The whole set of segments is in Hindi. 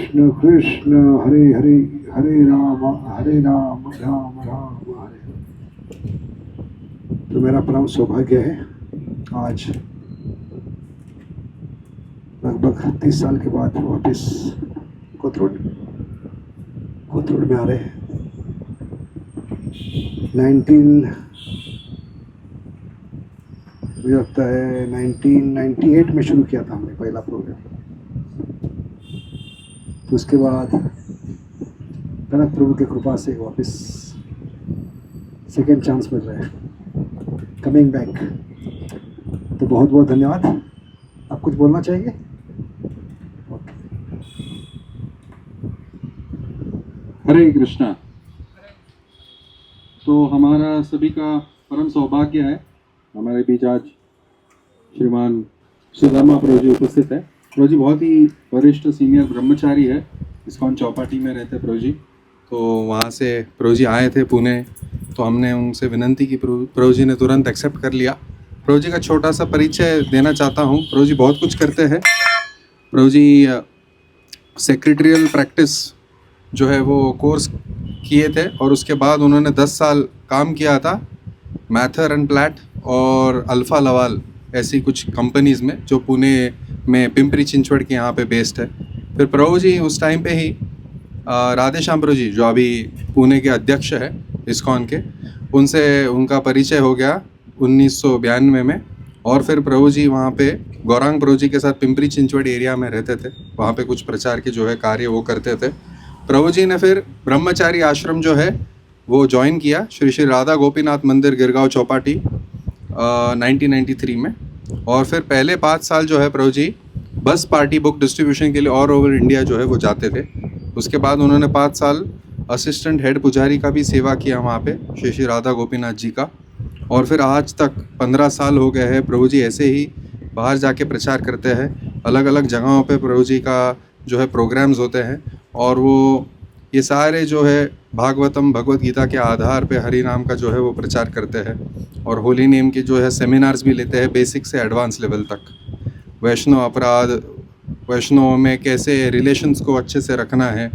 कृष्ण कृष्ण हरे हरे, हरे राम राम राम हरे। तो मेरा परम सौभाग्य है आज लगभग 30 साल के बाद वापस कोथरूड में आ रहे हैं। मुझे लगता है 1998 में शुरू किया था हमने पहला प्रोग्राम। तो उसके बाद कनक प्रभु की कृपा से वापस सेकेंड चांस मिल रहा है, कमिंग बैक। तो बहुत बहुत धन्यवाद। आप कुछ बोलना चाहेंगे? हरे कृष्णा। तो हमारा सभी का परम सौभाग्य है, हमारे बीच आज श्रीमान सुदामा प्रभु जी उपस्थित है। प्रभु जी बहुत ही वरिष्ठ सीनियर ब्रह्मचारी है, इस्कॉन चौपाटी में रहते प्रभु जी। तो वहाँ से प्रभु जी आए थे पुणे, तो हमने उनसे विनंती की, प्रभु जी ने तुरंत एक्सेप्ट कर लिया। प्रभु जी का छोटा सा परिचय देना चाहता हूँ। प्रभु जी बहुत कुछ करते हैं। प्रभु जी सेक्रेटरियल प्रैक्टिस जो है वो कोर्स किए थे, और उसके बाद उन्होंने 10 साल काम किया था मैथर एंड प्लैट और अल्फ़ा लवाल ऐसी कुछ कंपनीज़ में, जो पुणे में पिंपरी चिंचवड़ के यहाँ पे बेस्ड है। फिर प्रभु जी उस टाइम पे ही राधे श्याम प्रभु जी, जो अभी पुणे के अध्यक्ष है इस्कॉन के, उनसे उनका परिचय हो गया 1992 में। और फिर प्रभु जी वहाँ पे गौरांग प्रभु जी के साथ पिंपरी चिंचवड़ एरिया में रहते थे, वहाँ पे कुछ प्रचार के जो है कार्य वो करते थे। प्रभु जी ने फिर ब्रह्मचारी आश्रम जो है वो ज्वाइन किया, श्री श्री राधा गोपीनाथ मंदिर गिरगांव चौपाटी 1993 में। और फिर पहले 5 साल जो है प्रभु जी बस पार्टी बुक डिस्ट्रीब्यूशन के लिए ऑल ओवर इंडिया जो है वो जाते थे। उसके बाद उन्होंने 5 साल असिस्टेंट हेड पुजारी का भी सेवा किया वहाँ पे श्री श्री राधा गोपीनाथ जी का। और फिर आज तक 15 साल हो गए हैं प्रभु जी ऐसे ही बाहर जाके प्रचार करते हैं। अलग अलग जगहों पे प्रभु जी का जो है प्रोग्राम्स होते हैं, और वो ये सारे जो है भागवतम भगवत गीता के आधार पे हरि नाम का जो है वो प्रचार करते हैं। और होली नेम के जो है सेमिनार्स भी लेते हैं, बेसिक से एडवांस लेवल तक। वैष्णव अपराध, वैष्णव में कैसे रिलेशंस को अच्छे से रखना है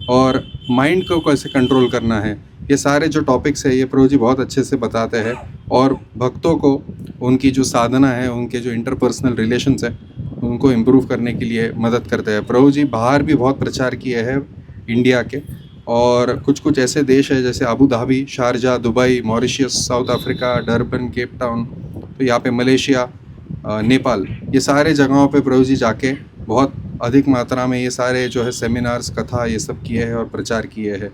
और माइंड को कैसे कंट्रोल करना है, ये सारे जो टॉपिक्स है ये प्रभु जी बहुत अच्छे से बताते हैं। और भक्तों को उनकी जो साधना है, उनके जो इंटरपर्सनल रिलेशंस है, उनको इम्प्रूव करने के लिए मदद करते हैं। प्रभु जी बाहर भी बहुत प्रचार किए हैं इंडिया के, और कुछ कुछ ऐसे देश है जैसे Abu Dhabi, Sharjah, Dubai, Mauritius, south Africa, Durban, Cape Town, तो यहाँ पे मलेशिया, नेपाल, ये सारे जगहों पे प्रभु जी जाके बहुत अधिक मात्रा में ये सारे जो है सेमिनार्स, कथा, ये सब किए हैं और प्रचार किए हैं।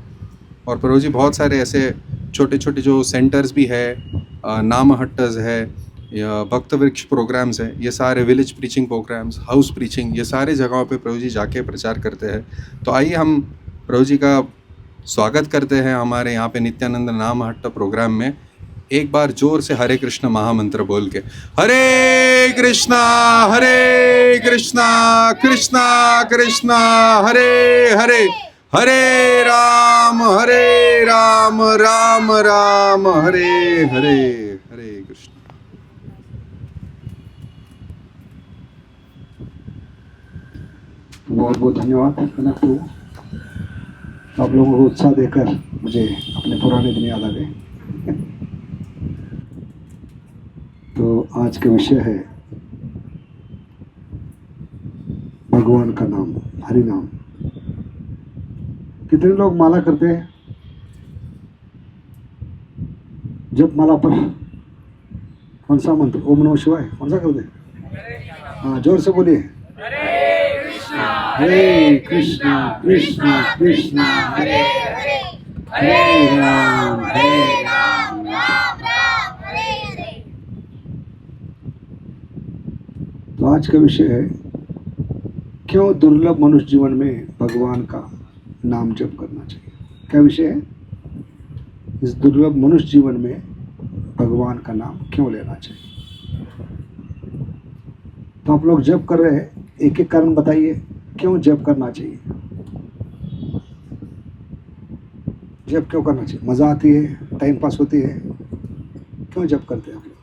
और प्रभु जी बहुत सारे ऐसे छोटे छोटे जो सेंटर्स भी है, नाम हट्टस है, या भक्त वृक्ष प्रोग्राम्स हैं, ये सारे village preaching programs, house preaching, ये सारे जगहों पे प्रभु जी जाके प्रचार करते हैं। तो आइए हम प्रभु जी का स्वागत करते हैं हमारे यहाँ पे नित्यानंद नाम हट्ट प्रोग्राम में। एक बार जोर से हरे कृष्ण महामंत्र बोल के, हरे कृष्णा कृष्णा कृष्णा हरे हरे, हरे राम राम राम हरे हरे। हरे कृष्ण। बहुत बहुत धन्यवाद कनक प्रभु, आप लोगों को उत्साह देकर मुझे अपने पुराने दिन याद आ गए। तो आज का विषय है भगवान का नाम, हरि नाम। कितने लोग माला करते हैं? जब माला पर कौन सा मंत्र? ओम नमः शिवाय कौन सा करते हैं? हाँ, जोर से बोलिए। हरे कृष्णा कृष्णा कृष्णा हरे हरे, हरे राम राम राम हरे हरे। तो आज का विषय है क्यों दुर्लभ मनुष्य जीवन में भगवान का नाम जप करना चाहिए। क्या विषय है? इस दुर्लभ मनुष्य जीवन में भगवान का नाम क्यों लेना चाहिए। तो आप लोग जप कर रहे हैं, एक एक कारण बताइए क्यों जप करना चाहिए। जप क्यों करना चाहिए? मजा आती है, टाइम पास होती है, क्यों जप करते हैं आप लोग?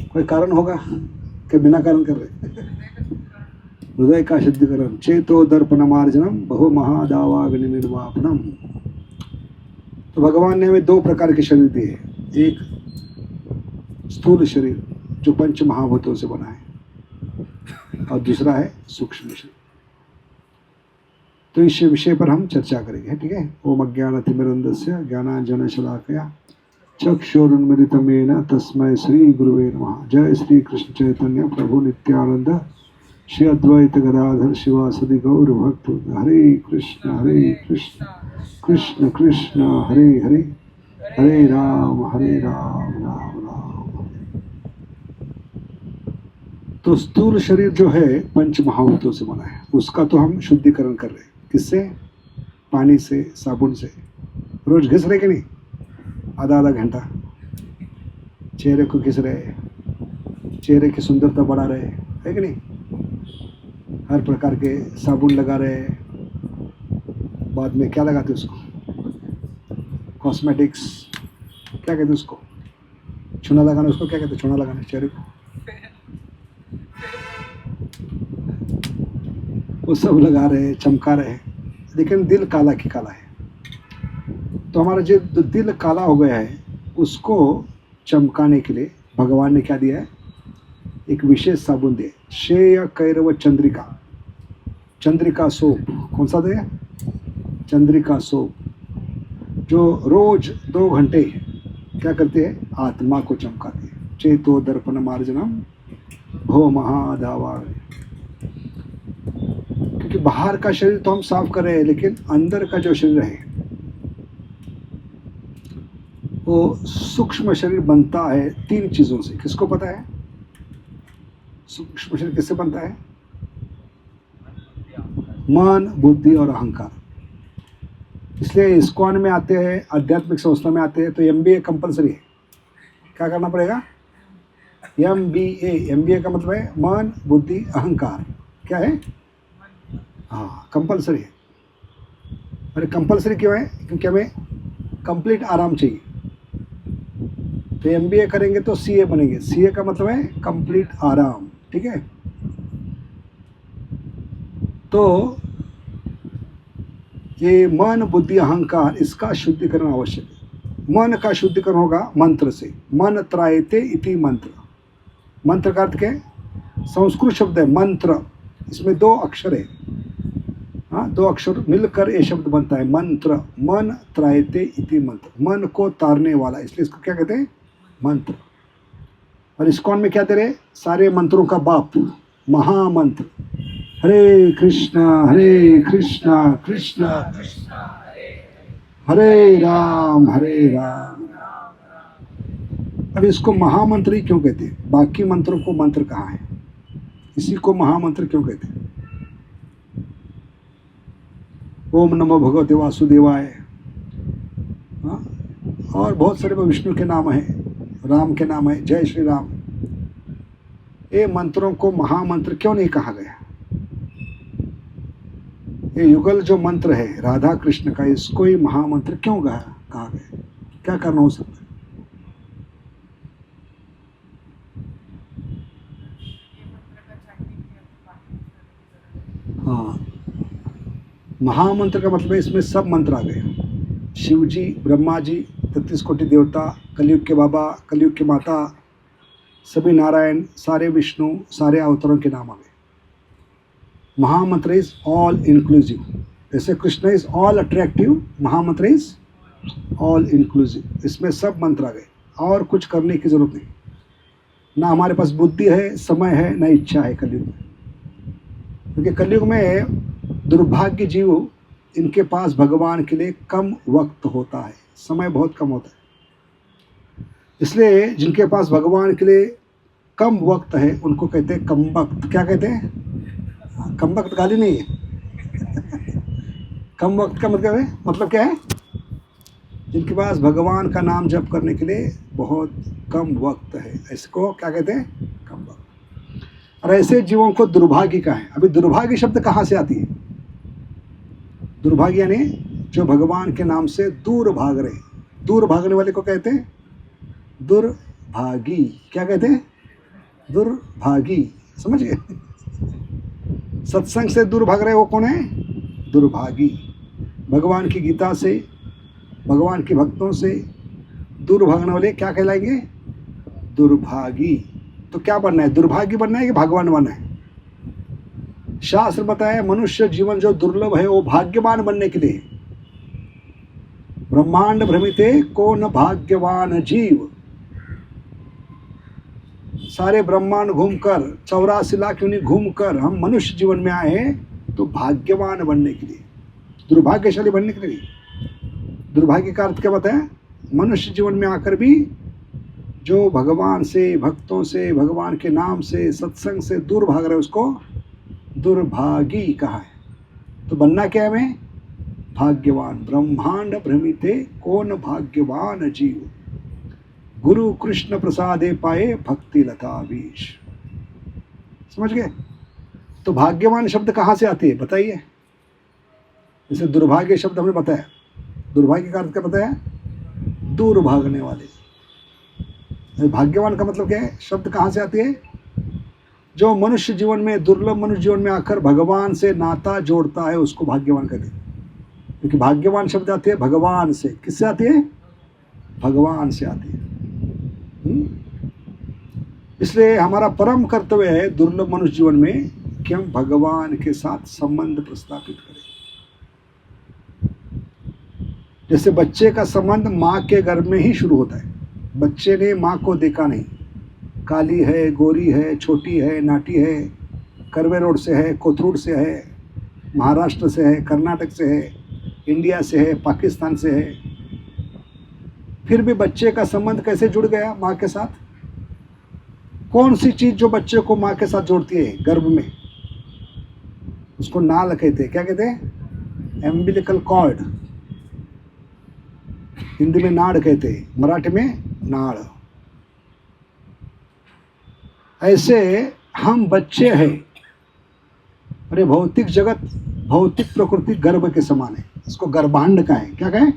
कोई कारण होगा कि बिना कारण कर रहे? हृदय का शुद्धिकरण, चेतो दर्पण मार्जनम बहु महादावाग्नि निर्वापनम। तो भगवान ने हमें दो प्रकार के शरीर दिए, एक स्थूल शरीर जो पंच महाभूतों से बना है और दूसरा है सूक्ष्म शरीर। तो इस विषय पर हम चर्चा करेंगे, ठीक है। ओम अज्ञानतिमिरन्धस्य ज्ञानाञ्जनशलाकया चक्षुरुन्मिलितं येन तस्मै श्री गुरुवे नमः। जय श्री कृष्ण चैतन्य प्रभु नित्यानंद श्री अद्वैत गदाधर शिवासदि गौर भक्त। हरे कृष्ण कृष्ण कृष्ण हरे हरे, हरे राम राम राम हरे। तो स्थूल शरीर जो है पंच महाभूतों से बना है, उसका तो हम शुद्धिकरण कर रहे हैं। किससे? पानी से, साबुन से। रोज घिस रहे कि नहीं? आधा आधा घंटा चेहरे को घिस रहे, चेहरे की सुंदरता बढ़ा रहे, है कि नहीं? हर प्रकार के साबुन लगा रहे, बाद में क्या लगाते उसको, कॉस्मेटिक्स, क्या कहते उसको, चूना लगाना, उसको क्या कहते? चूना लगाना चेहरे को, वो सब लगा रहे, चमका रहे, लेकिन दिल काला की काला है। तो हमारा जो दिल काला हो गया है उसको चमकाने के लिए भगवान ने क्या दिया है? एक विशेष साबुन दिया, श्रेय कैरव चंद्रिका, चंद्रिका सोप। कौन सा दिया? चंद्रिका सोप, जो रोज 2 घंटे क्या करते हैं? आत्मा को चमकाते हैं। चेतो दर्पण मार्जनम भो महादावा। क्योंकि बाहर का शरीर तो हम साफ कर रहे हैं, लेकिन अंदर का जो शरीर है वो सूक्ष्म शरीर बनता है 3 चीजों से। किसको पता है सूक्ष्म शरीर किससे बनता है? मन, बुद्धि और अहंकार। इसलिए इस्कॉन में आते हैं, आध्यात्मिक संस्था में आते हैं तो MBA कंपलसरी है। क्या करना पड़ेगा? MBA। MBA का मतलब है मन, बुद्धि, अहंकार। क्या है? हाँ, कंपलसरी है। अरे कंपलसरी क्यों है? क्योंकि हमें कंप्लीट आराम चाहिए। तो MBA करेंगे तो CA बनेंगे। CA का मतलब है कंप्लीट आराम, ठीक है। तो ये मन, बुद्धि, अहंकार, इसका शुद्धिकरण आवश्यक है। मन का शुद्धिकरण होगा मंत्र से। मन त्रायते इति मंत्र। मंत्र का अर्थ क्या है? संस्कृत शब्द है मंत्र, इसमें 2 अक्षर है। हाँ, 2 अक्षर मिलकर ये शब्द बनता है मंत्र। मन त्रायते इति मंत्र, मन को तारने वाला, इसलिए इसको क्या कहते हैं? मंत्र। और इस्कॉन में क्या दे रहे? सारे मंत्रों का बाप, महामंत्र। हरे कृष्णा कृष्णा कृष्णा हरे राम। अब इसको महामंत्र ही क्यों कहते हैं? बाकी मंत्रों को मंत्र कहाँ है? इसी को महामंत्र क्यों कहते हैं? ओम नमो भगवते वासुदेवाय। हाँ, और बहुत सारे विष्णु के नाम है, राम के नाम है, जय श्री राम। ये मंत्रों को महामंत्र क्यों नहीं कहा गया? ये युगल जो मंत्र है राधा कृष्ण का, इसको ही महामंत्र क्यों कहा गया? क्या कारण हो सकता है? हाँ, महामंत्र का मतलब है इसमें सब मंत्र आ गए। शिव जी, ब्रह्मा जी, 33 कोटि देवता, कलयुग के बाबा, कलयुग की माता, सभी नारायण, सारे विष्णु, सारे अवतारों के नाम आ गए। महामंत्र इज ऑल इंक्लूसिव। जैसे कृष्ण इज ऑल अट्रैक्टिव, महामंत्र इज ऑल इंक्लूसिव। इसमें सब मंत्र आ गए और कुछ करने की जरूरत नहीं। ना हमारे पास बुद्धि है, समय है, ना इच्छा है कलयुग में। क्योंकि कलयुग में दुर्भाग्य जीव, इनके पास भगवान के लिए कम वक्त होता है, समय बहुत कम होता है। इसलिए जिनके पास भगवान के लिए कम वक्त है उनको कहते हैं कम वक्त। क्या कहते हैं? कम वक्त गाली नहीं है। कम वक्त का मतलब क्या है? जिनके पास भगवान का नाम जप करने के लिए बहुत कम वक्त है, इसको क्या कहते हैं? कम वक्त। और ऐसे जीवों को दुर्भाग्य का है। अभी दुर्भाग्य शब्द कहाँ से आती है? दुर्भाग्य यानी जो भगवान के नाम से दूर भाग रहे। दूर भागने वाले को कहते हैं दुर्भागी। क्या कहते हैं? दुर्भागी। समझ गए? सत्संग से दूर भाग रहे वो कौन है? दुर्भागी। भगवान की गीता से, भगवान के भक्तों से दूर भागने वाले क्या कहलाएंगे? दुर्भागी। तो क्या बनना है? दुर्भागी बनना है कि भाग्यवान बनना है? शास्त्र बताया मनुष्य जीवन जो दुर्लभ है वो भाग्यवान बनने के लिए। ब्रह्मांड भ्रमिते को न भाग्यवान जीव। सारे ब्रह्मांड घूमकर 84 लाख यूनि घूमकर हम मनुष्य जीवन में आए हैं तो भाग्यवान बनने के लिए, दुर्भाग्यशाली बनने के लिए। दुर्भाग्य का अर्थ क्या बताया? मनुष्य जीवन में आकर भी जो भगवान से, भक्तों से, भगवान के नाम से, सत्संग से दूर भाग रहे उसको दुर्भागी कहा है। तो बनना क्या है हमें? भाग्यवान। ब्रह्मांड भ्रमिते कौन भाग्यवान जीव, गुरु कृष्ण प्रसादे पाए भक्ति लता बीज। समझ गए? तो भाग्यवान शब्द कहाँ से आती है बताइए? जैसे दुर्भाग्य शब्द हमने बताया, दुर्भाग्य का अर्थ क्या बताया? दूर भागने वाले। भाग्यवान का मतलब क्या है? शब्द कहाँ से आती है? जो मनुष्य जीवन में, दुर्लभ मनुष्य जीवन में आकर भगवान से नाता जोड़ता है उसको भाग्यवान कहते हैं। क्योंकि भाग्यवान शब्द आती है भगवान से। किससे आती है? भगवान से आती है। इसलिए हमारा परम कर्तव्य है दुर्लभ मनुष्य जीवन में कि हम भगवान के साथ संबंध प्रस्थापित करें। जैसे बच्चे का संबंध माँ के गर्भ में ही शुरू होता है। बच्चे ने माँ को देखा नहीं, काली है, गोरी है, छोटी है, नाटी है, करवे रोड से है, कोथरूड से है, महाराष्ट्र से है, कर्नाटक से है, इंडिया से है, पाकिस्तान से है, फिर भी बच्चे का संबंध कैसे जुड़ गया माँ के साथ? कौन सी चीज जो बच्चे को माँ के साथ जोड़ती है गर्भ में? उसको नाल कहते हैं। क्या कहते हैं? Umbilical cord. हिंदी में नाड़ कहते हैं, मराठी में नाड़। ऐसे हम बच्चे हैं। अरे भौतिक जगत, भौतिक प्रकृति गर्भ के समान है, इसको गर्भांड का है। क्या कहें?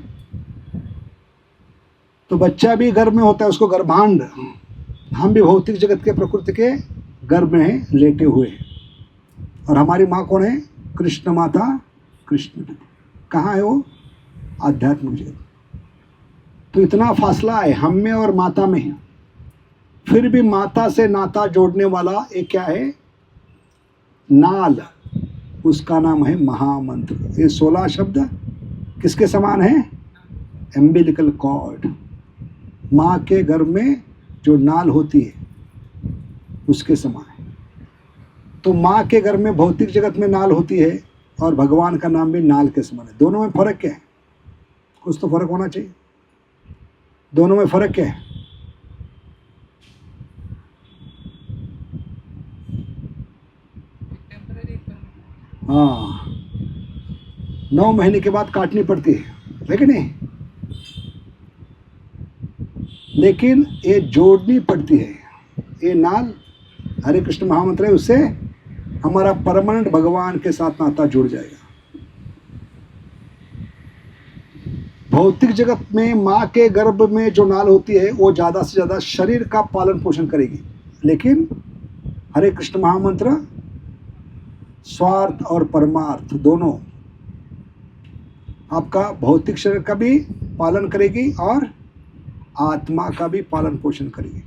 तो बच्चा भी गर्भ में होता है, उसको गर्भांड। हम भी भौतिक जगत के प्रकृति के गर्भ में हैं, लेटे हुए हैं। और हमारी माँ कौन है? कृष्ण माता, कृष्ण। कहाँ है वो? आध्यात्मिक जगत। तो इतना फासला है हम में और माता में, फिर भी माता से नाता जोड़ने वाला एक क्या है? नाल। उसका नाम है महामंत्र। ये 16 शब्द किसके समान है? Umbilical cord. माँ के गर्भ में जो नाल होती है उसके समान है। तो माँ के गर्भ में भौतिक जगत में नाल होती है और भगवान का नाम भी नाल के समान है। दोनों में फर्क क्या है? कुछ तो फर्क होना चाहिए। दोनों में फर्क क्या है? हाँ, 9 महीने के बाद काटनी पड़ती है कि नहीं? लेकिन ये जोड़नी पड़ती है। ये नाल हरे कृष्ण महामंत्र है, उससे हमारा परमानेंट भगवान के साथ नाता जुड़ जाएगा। भौतिक जगत में माँ के गर्भ में जो नाल होती है वो ज़्यादा से ज़्यादा शरीर का पालन पोषण करेगी, लेकिन हरे कृष्ण महामंत्र स्वार्थ और परमार्थ दोनों, आपका भौतिक शरीर का भी पालन करेगी और आत्मा का भी पालन पोषण करेगी।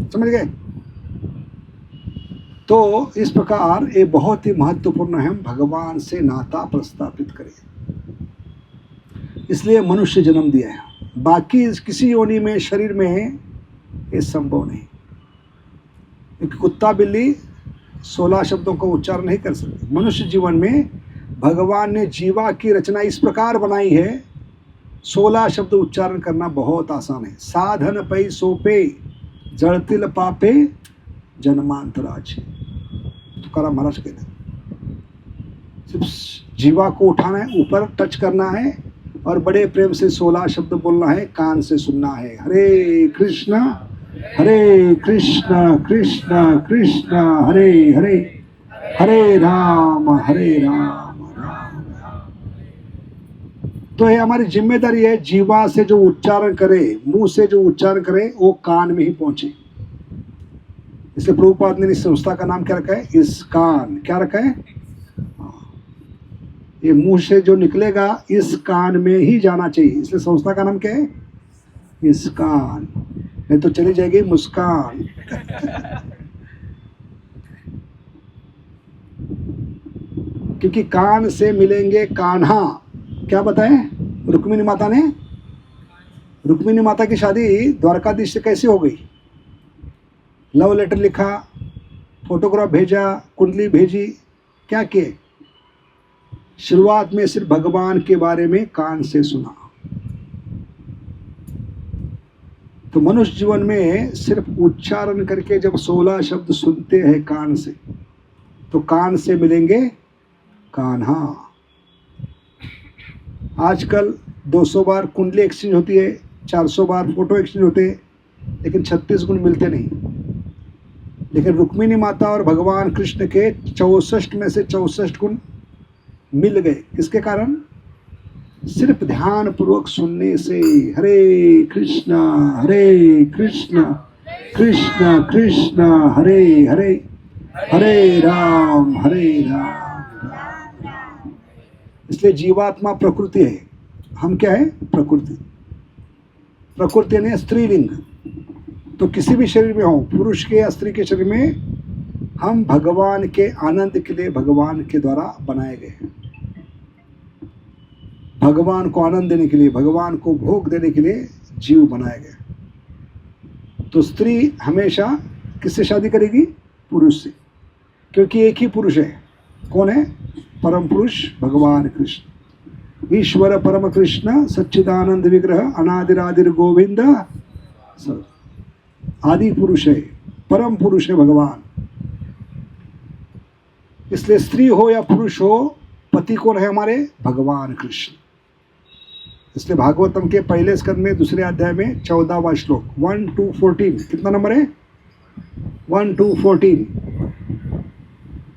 समझ गए? तो इस प्रकार ये बहुत ही महत्वपूर्ण है, हम भगवान से नाता प्रस्थापित करें। इसलिए मनुष्य जन्म दिया है। बाकी किसी योनि में, शरीर में ये संभव नहीं। एक कुत्ता बिल्ली 16 शब्दों का उच्चारण नहीं कर सकते। मनुष्य जीवन में भगवान ने जीवा की रचना इस प्रकार बनाई है, 16 शब्द उच्चारण करना बहुत आसान है। साधन पै सोपे जड़तिल पापे जन्मांतराज। तुकाराम महाराज कहते हैं सिर्फ जीवा को उठाना है, ऊपर टच करना है और बड़े प्रेम से 16 शब्द बोलना है, कान से सुनना है। हरे कृष्ण कृष्ण कृष्ण हरे हरे, हरे राम राम राम। तो ये हमारी जिम्मेदारी है, जीवा से जो उच्चारण करे, मुंह से जो उच्चारण करे वो कान में ही पहुंचे। इसलिए प्रभुपाद ने इस संस्था का नाम क्या रखा है? इस्कान। क्या रखा है? ये मुंह से जो निकलेगा इस कान में ही जाना चाहिए, इसलिए संस्था का नाम क्या है? इस्कान। नहीं तो चली जाएगी मुस्कान। क्योंकि कान से मिलेंगे कान्हा। क्या बताएं? रुक्मिणी माता ने, रुक्मिणी माता की शादी द्वारकाधीश से कैसे हो गई? लव लेटर लिखा, फोटोग्राफ भेजा, कुंडली भेजी, क्या किए? शुरुआत में सिर्फ भगवान के बारे में कान से सुना। तो मनुष्य जीवन में सिर्फ उच्चारण करके जब 16 शब्द सुनते हैं कान से, तो कान से मिलेंगे कान्हा। आजकल 200 बार कुंडली एक्सचेंज होती है, 400 बार फोटो एक्सचेंज होते हैं, लेकिन 36 गुण मिलते नहीं। लेकिन रुक्मिणी माता और भगवान कृष्ण के 64 में से 64 गुण मिल गए। किसके कारण? सिर्फ ध्यान पूर्वक सुनने से। हरे कृष्णा कृष्ण कृष्ण हरे हरे, हरे राम राम राम। इसलिए जीवात्मा प्रकृति है, हम क्या है? प्रकृति। प्रकृति ने स्त्रीलिंग, तो किसी भी शरीर में हो, पुरुष के या स्त्री के शरीर में, हम भगवान के आनंद के लिए भगवान के द्वारा बनाए गए हैं। भगवान को आनंद देने के लिए, भगवान को भोग देने के लिए जीव बनाए गए। तो स्त्री हमेशा किससे शादी करेगी? पुरुष से, क्योंकि एक ही पुरुष है। कौन है? परम पुरुष भगवान कृष्ण, ईश्वर परम कृष्ण सच्चिदानंद विग्रह अनादिरादिर गोविंद। आदि पुरुष है, परम पुरुष है भगवान। इसलिए स्त्री हो या पुरुष हो, पति कौन है हमारे? भगवान कृष्ण। इसलिए भागवतम के पहले स्कंद में दूसरे अध्याय में 14वां श्लोक 1 to 14, कितना नंबर है? 1 to 14,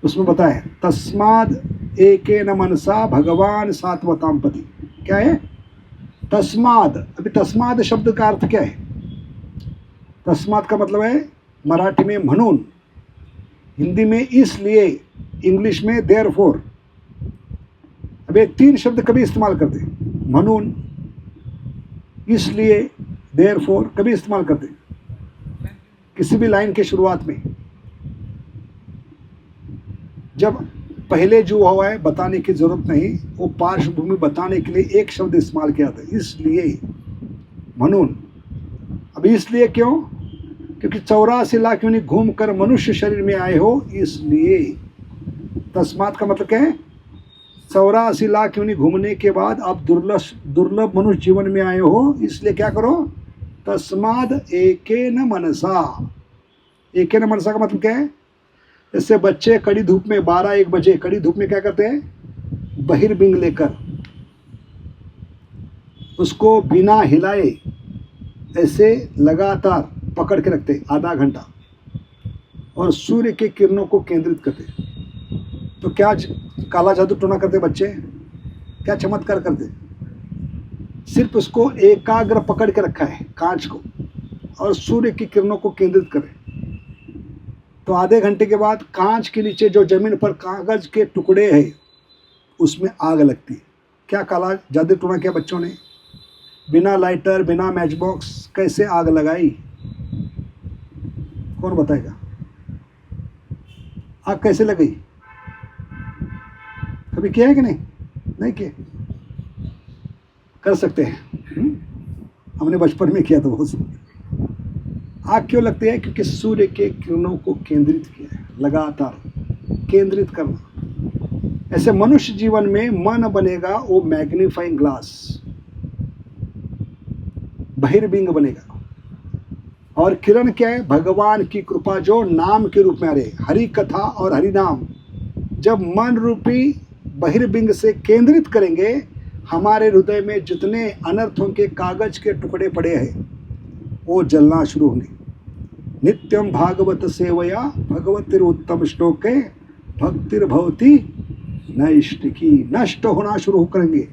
उसमें बताया तस्माद एकेन मनसा भगवान सात्वताम पति। क्या है? तस्माद। अभी तस्माद शब्द का अर्थ क्या है? तस्माद का मतलब है मराठी में म्हणून, हिंदी में इसलिए, इंग्लिश में देयरफॉर। अब ये 3 शब्द कभी इस्तेमाल करते, म्हणून, इसलिए, देयरफॉर, कभी इस्तेमाल करते किसी भी लाइन के शुरुआत में। जब पहले जो हुआ है बताने की जरूरत नहीं, वो पार्श्वभूमि बताने के लिए एक शब्द इस्तेमाल किया था, इसलिए, म्हणून। अब इसलिए क्यों? क्योंकि 84 लाख यूनि घूम कर मनुष्य शरीर में आए हो, इसलिए। तस्मात का मतलब क्या है? 84 लाख यूनि घूमने के बाद आप दुर्लभ मनुष्य जीवन में आए हो, इसलिए क्या करो? तस्माद एकेन मनसा। एकेन मनसा का मतलब क्या है? जैसे बच्चे कड़ी धूप में 12-1 बजे कड़ी धूप में क्या करते हैं? बहिर्बिंग लेकर उसको बिना हिलाए ऐसे लगातार पकड़ के रखते आधा घंटा, और सूर्य के किरणों को केंद्रित करते। तो क्या काला जादू टोना करते बच्चे? क्या चमत्कार करते? सिर्फ उसको एकाग्र पकड़ के रखा है कांच को, और सूर्य की किरणों को केंद्रित करें। तो आधे घंटे के बाद कांच के नीचे जो जमीन पर कागज के टुकड़े हैं उसमें आग लगती है। क्या काला जादू टोना किया बच्चों ने? बिना लाइटर, बिना मैच बॉक्स कैसे आग लगाई? कौन बताएगा? आग कैसे लगी? कभी किया है कि नहीं? नहीं किया? कर सकते हैं। हमने बचपन में किया था बहुत सारा। आग क्यों लगती है? क्योंकि सूर्य के किरणों को केंद्रित किया है, लगातार केंद्रित करना। ऐसे मनुष्य जीवन में मन बनेगा वो मैग्नीफाइंग ग्लास, बहिर्बिंग बनेगा। और किरण क्या है? भगवान की कृपा जो नाम के रूप में आ रही, हरि कथा और हरि नाम। जब मन रूपी बहिर्बिंग से केंद्रित करेंगे, हमारे हृदय में जितने अनर्थों के कागज के टुकड़े पड़े हैं वो जलना शुरू होंगे। नित्यम भागवत सेवया भगवतिर उत्तम श्लोके भक्तिर्भवती नैष्टिकी। नष्ट होना शुरू करेंगे,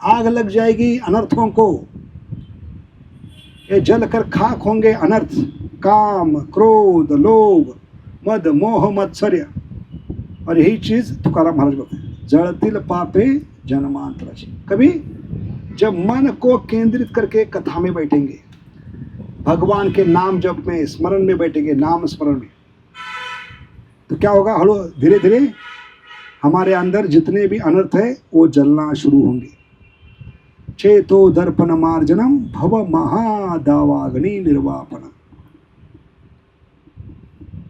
आग लग जाएगी अनर्थों को। ये जल कर खाक होंगे अनर्थ, काम, क्रोध, लोभ, मद, मोह, मत्सर्य. और यही चीज तुकाराम महाराज बोलते हैं, जळतील पापे जन्मांतराची. कभी जब मन को केंद्रित करके कथा में बैठेंगे, भगवान के नाम जप में, स्मरण में बैठेंगे, नाम स्मरण में, तो क्या होगा, हलो धीरे धीरे हमारे अंदर जितने भी अनर्थ है वो जलना शुरू होंगे. चेतो दर्पण मार्जनम भव महादावाग्नि निर्वापन.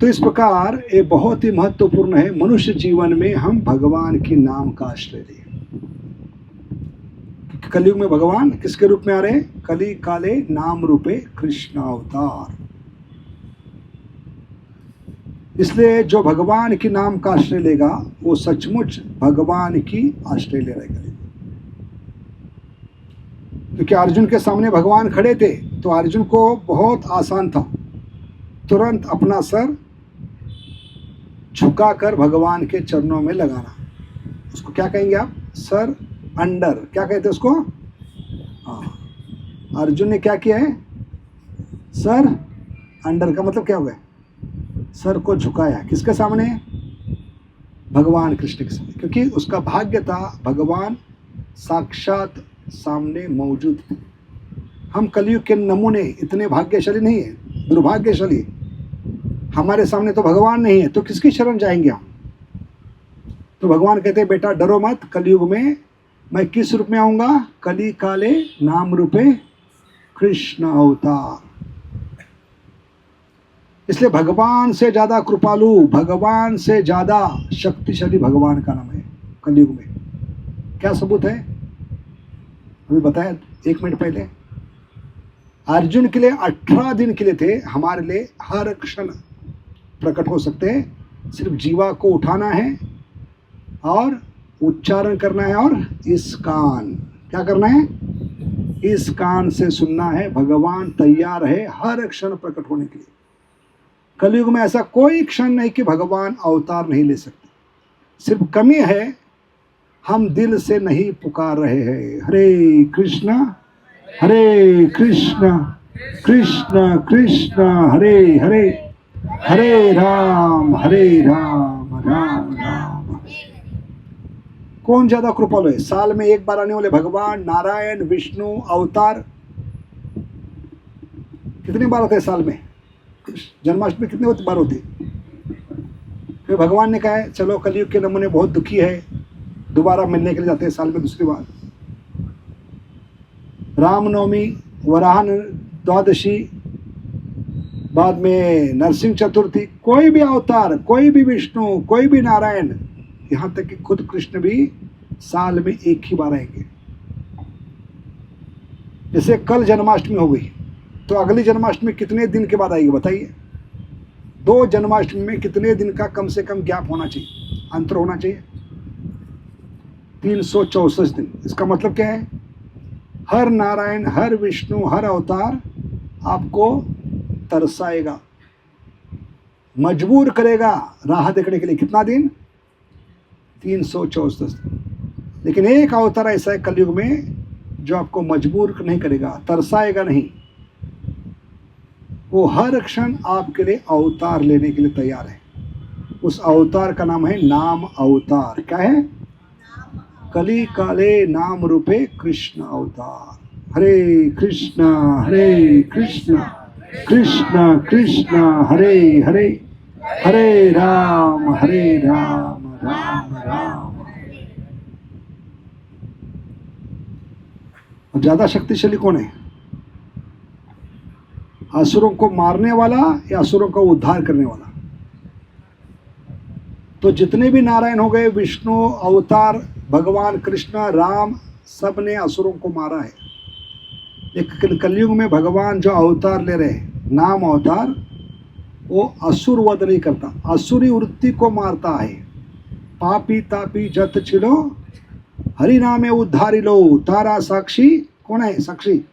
तो इस प्रकार ये बहुत ही महत्वपूर्ण है, मनुष्य जीवन में हम भगवान के नाम का आश्रय दें. कलयुग में भगवान किसके रूप में आ रहे? कली काले नाम रूपे कृष्ण अवतार. इसलिए जो भगवान के नाम का आश्रय लेगा वो सचमुच भगवान की आश्रय ले रहेगा. क्योंकि अर्जुन के सामने भगवान खड़े थे तो अर्जुन को बहुत आसान था तुरंत अपना सर झुकाकर भगवान के चरणों में लगाना. उसको क्या कहेंगे आप? Sir under. क्या कहते हैं उसको? हाँ, अर्जुन ने क्या किया है? सर अंडर का मतलब क्या हो गया? सर को झुकाया. किसके सामने? भगवान कृष्ण के सामने. क्योंकि उसका भाग्य था भगवान साक्षात सामने मौजूद थे. हम कलयुग के नमूने इतने भाग्यशाली नहीं है, दुर्भाग्यशाली. हमारे सामने तो भगवान नहीं है तो किसकी शरण जाएंगे हम? तो भगवान कहते हैं बेटा डरो मत, कलयुग में मैं किस रूप में आऊंगा? कली काले नाम रूपे कृष्ण अवतार. इसलिए भगवान से ज्यादा कृपालु, भगवान से ज्यादा शक्तिशाली भगवान का नाम है कलयुग में. क्या सबूत है? अभी बताया 1 मिनट पहले. अर्जुन के लिए 18 दिन के लिए थे, हमारे लिए हर क्षण प्रकट हो सकते हैं. सिर्फ जीवा को उठाना है और उच्चारण करना है और इस कान, क्या करना है? इस कान से सुनना है. भगवान तैयार है हर क्षण प्रकट होने के लिए. कलयुग में ऐसा कोई क्षण नहीं कि भगवान अवतार नहीं ले सकते. सिर्फ कमी है हम दिल से नहीं पुकार रहे हैं. हरे कृष्ण कृष्ण कृष्ण हरे हरे, हरे राम राम राम. कौन ज्यादा कृपालु है? साल में एक बार आने वाले भगवान नारायण विष्णु अवतार कितनी बार होते हैं साल में? जन्माष्टमी कितने बार होती है? फिर भगवान ने कहा है चलो कलयुग के नमूने बहुत दुखी है, दोबारा मिलने के लिए जाते हैं साल में दूसरी बार. रामनवमी, वराह द्वादशी, बाद में नरसिंह चतुर्थी, कोई भी अवतार, कोई भी विष्णु, कोई भी नारायण, यहाँ तक कि खुद कृष्ण भी साल में एक ही बार आएंगे. जैसे कल जन्माष्टमी हो गई तो अगली जन्माष्टमी कितने दिन के बाद आएगी बताइए? 2 जन्माष्टमी में कितने दिन का कम से कम गैप होना चाहिए, अंतर होना चाहिए? 364 दिन. इसका मतलब क्या है? हर नारायण, हर विष्णु, हर अवतार आपको तरसाएगा, मजबूर करेगा राह देखने के लिए. कितना दिन? 364 दिन. लेकिन एक अवतार ऐसा है कलयुग में जो आपको मजबूर नहीं करेगा, तरसाएगा नहीं. वो हर क्षण आपके लिए अवतार लेने के लिए तैयार है. उस अवतार का नाम है नाम अवतार. क्या है? कली काले नाम रूपे कृष्ण अवतार. हरे कृष्ण कृष्ण कृष्ण हरे हरे, हरे राम राम राम. और ज्यादा शक्तिशाली कौन है? असुरों को मारने वाला या असुरों का उद्धार करने वाला? तो जितने भी नारायण हो गए, विष्णु अवतार, भगवान कृष्ण, राम, सब ने असुरों को मारा है. लेकिन कलयुग में भगवान जो अवतार ले रहे हैं, नाम अवतार, वो असुर वध नहीं करता, असुरी वृत्ति को मारता है. पापी तापी जत छिलो हरि नामे उद्धारी लो, तारा साक्षी. कौन है साक्षी?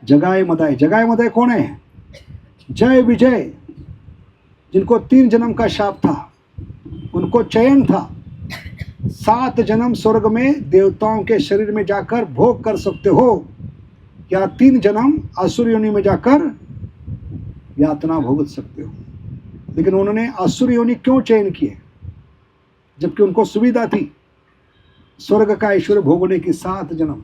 जगाए मदाए. जगाए मदाए कौन है? जय विजय, जिनको 3 जन्म का शाप था, उनको चयन था 7 जन्म स्वर्ग में देवताओं के शरीर में जाकर भोग कर सकते हो, या 3 जन्म असुर योनि में जाकर यातना भुगत सकते हो। लेकिन उन्होंने असुर योनि क्यों चयन किए, जबकि उनको सुविधा थी स्वर्ग का ऐश्वर्य भोगने की 7 जन्म।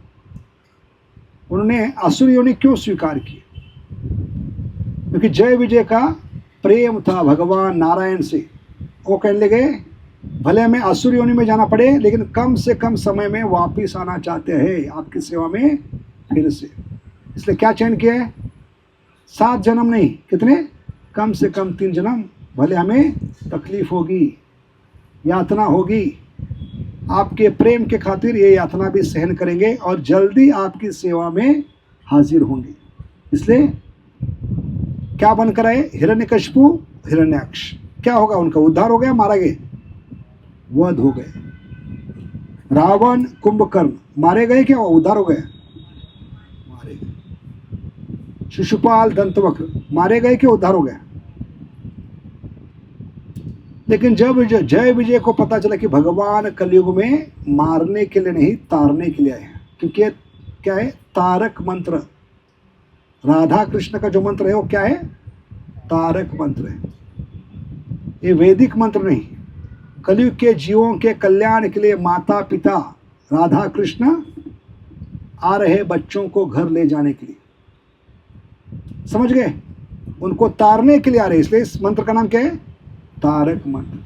उन्होंने असुर योनि क्यों स्वीकार की? क्योंकि जय विजय का प्रेम था भगवान नारायण से। वो कहने लगे भले हमें असुर योनि में जाना पड़े, लेकिन कम से कम समय में वापिस आना चाहते हैं आपकी सेवा में फिर से। इसलिए क्या चयन किया है? 7 जन्म नहीं, कितने? कम से कम 3 जन्म। भले हमें तकलीफ होगी, यातना होगी, आपके प्रेम के खातिर ये यातना भी सहन करेंगे और जल्दी आपकी सेवा में हाजिर होंगे। इसलिए क्या बनकर आए? हिरण्यकशिपु, हिरण्याक्ष। क्या होगा उनका? उद्धार हो गया, मारा गए, वध हो गए। रावण, कुंभकर्ण मारे गए क्या उद्धार हो गए? मारे गए। शिशुपाल, दंतवक्र मारे गए क्या उद्धार हो गए? लेकिन जब जय विजय को पता चला कि भगवान कलयुग में मारने के लिए नहीं, तारने के लिए आए हैं। क्योंकि क्या है? तारक मंत्र। राधा कृष्ण का जो मंत्र है वो क्या है? तारक मंत्र है। ये वैदिक मंत्र नहीं। कलयुग के जीवों के कल्याण के लिए माता पिता राधा कृष्ण आ रहे बच्चों को घर ले जाने के लिए, समझ गए? उनको तारने के लिए आ रहे, इसलिए इस मंत्र का नाम क्या है? तारक मंत्र।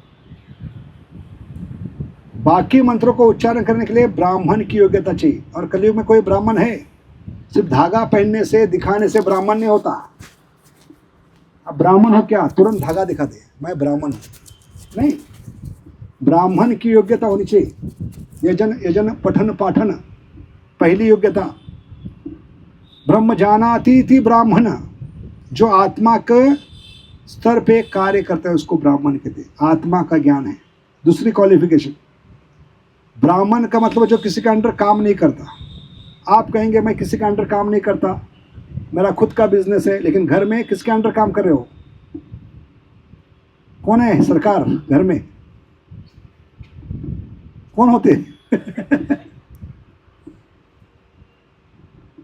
बाकी मंत्रों को उच्चारण करने के लिए ब्राह्मण की योग्यता चाहिए, और कलयुग में कोई ब्राह्मण है? सिर्फ धागा पहनने से, दिखाने से ब्राह्मण नहीं होता। अब ब्राह्मण हो क्या? तुरंत धागा दिखा दे मैं ब्राह्मण हूं, नहीं। ब्राह्मण की योग्यता होनी चाहिए। यजन पठन पाठन पहली योग्यता। ब्रह्म जानाति इति ब्राह्मण, जो आत्मा के स्तर पे कार्य करता है उसको ब्राह्मण कहते हैं। आत्मा का ज्ञान है दूसरी क्वालिफिकेशन। ब्राह्मण का मतलब जो किसी के अंडर काम नहीं करता। आप कहेंगे मैं किसी के अंडर काम नहीं करता, मेरा खुद का बिजनेस है, लेकिन घर में किसके अंडर काम कर रहे हो? कौन है सरकार घर में? कौन होते हैं?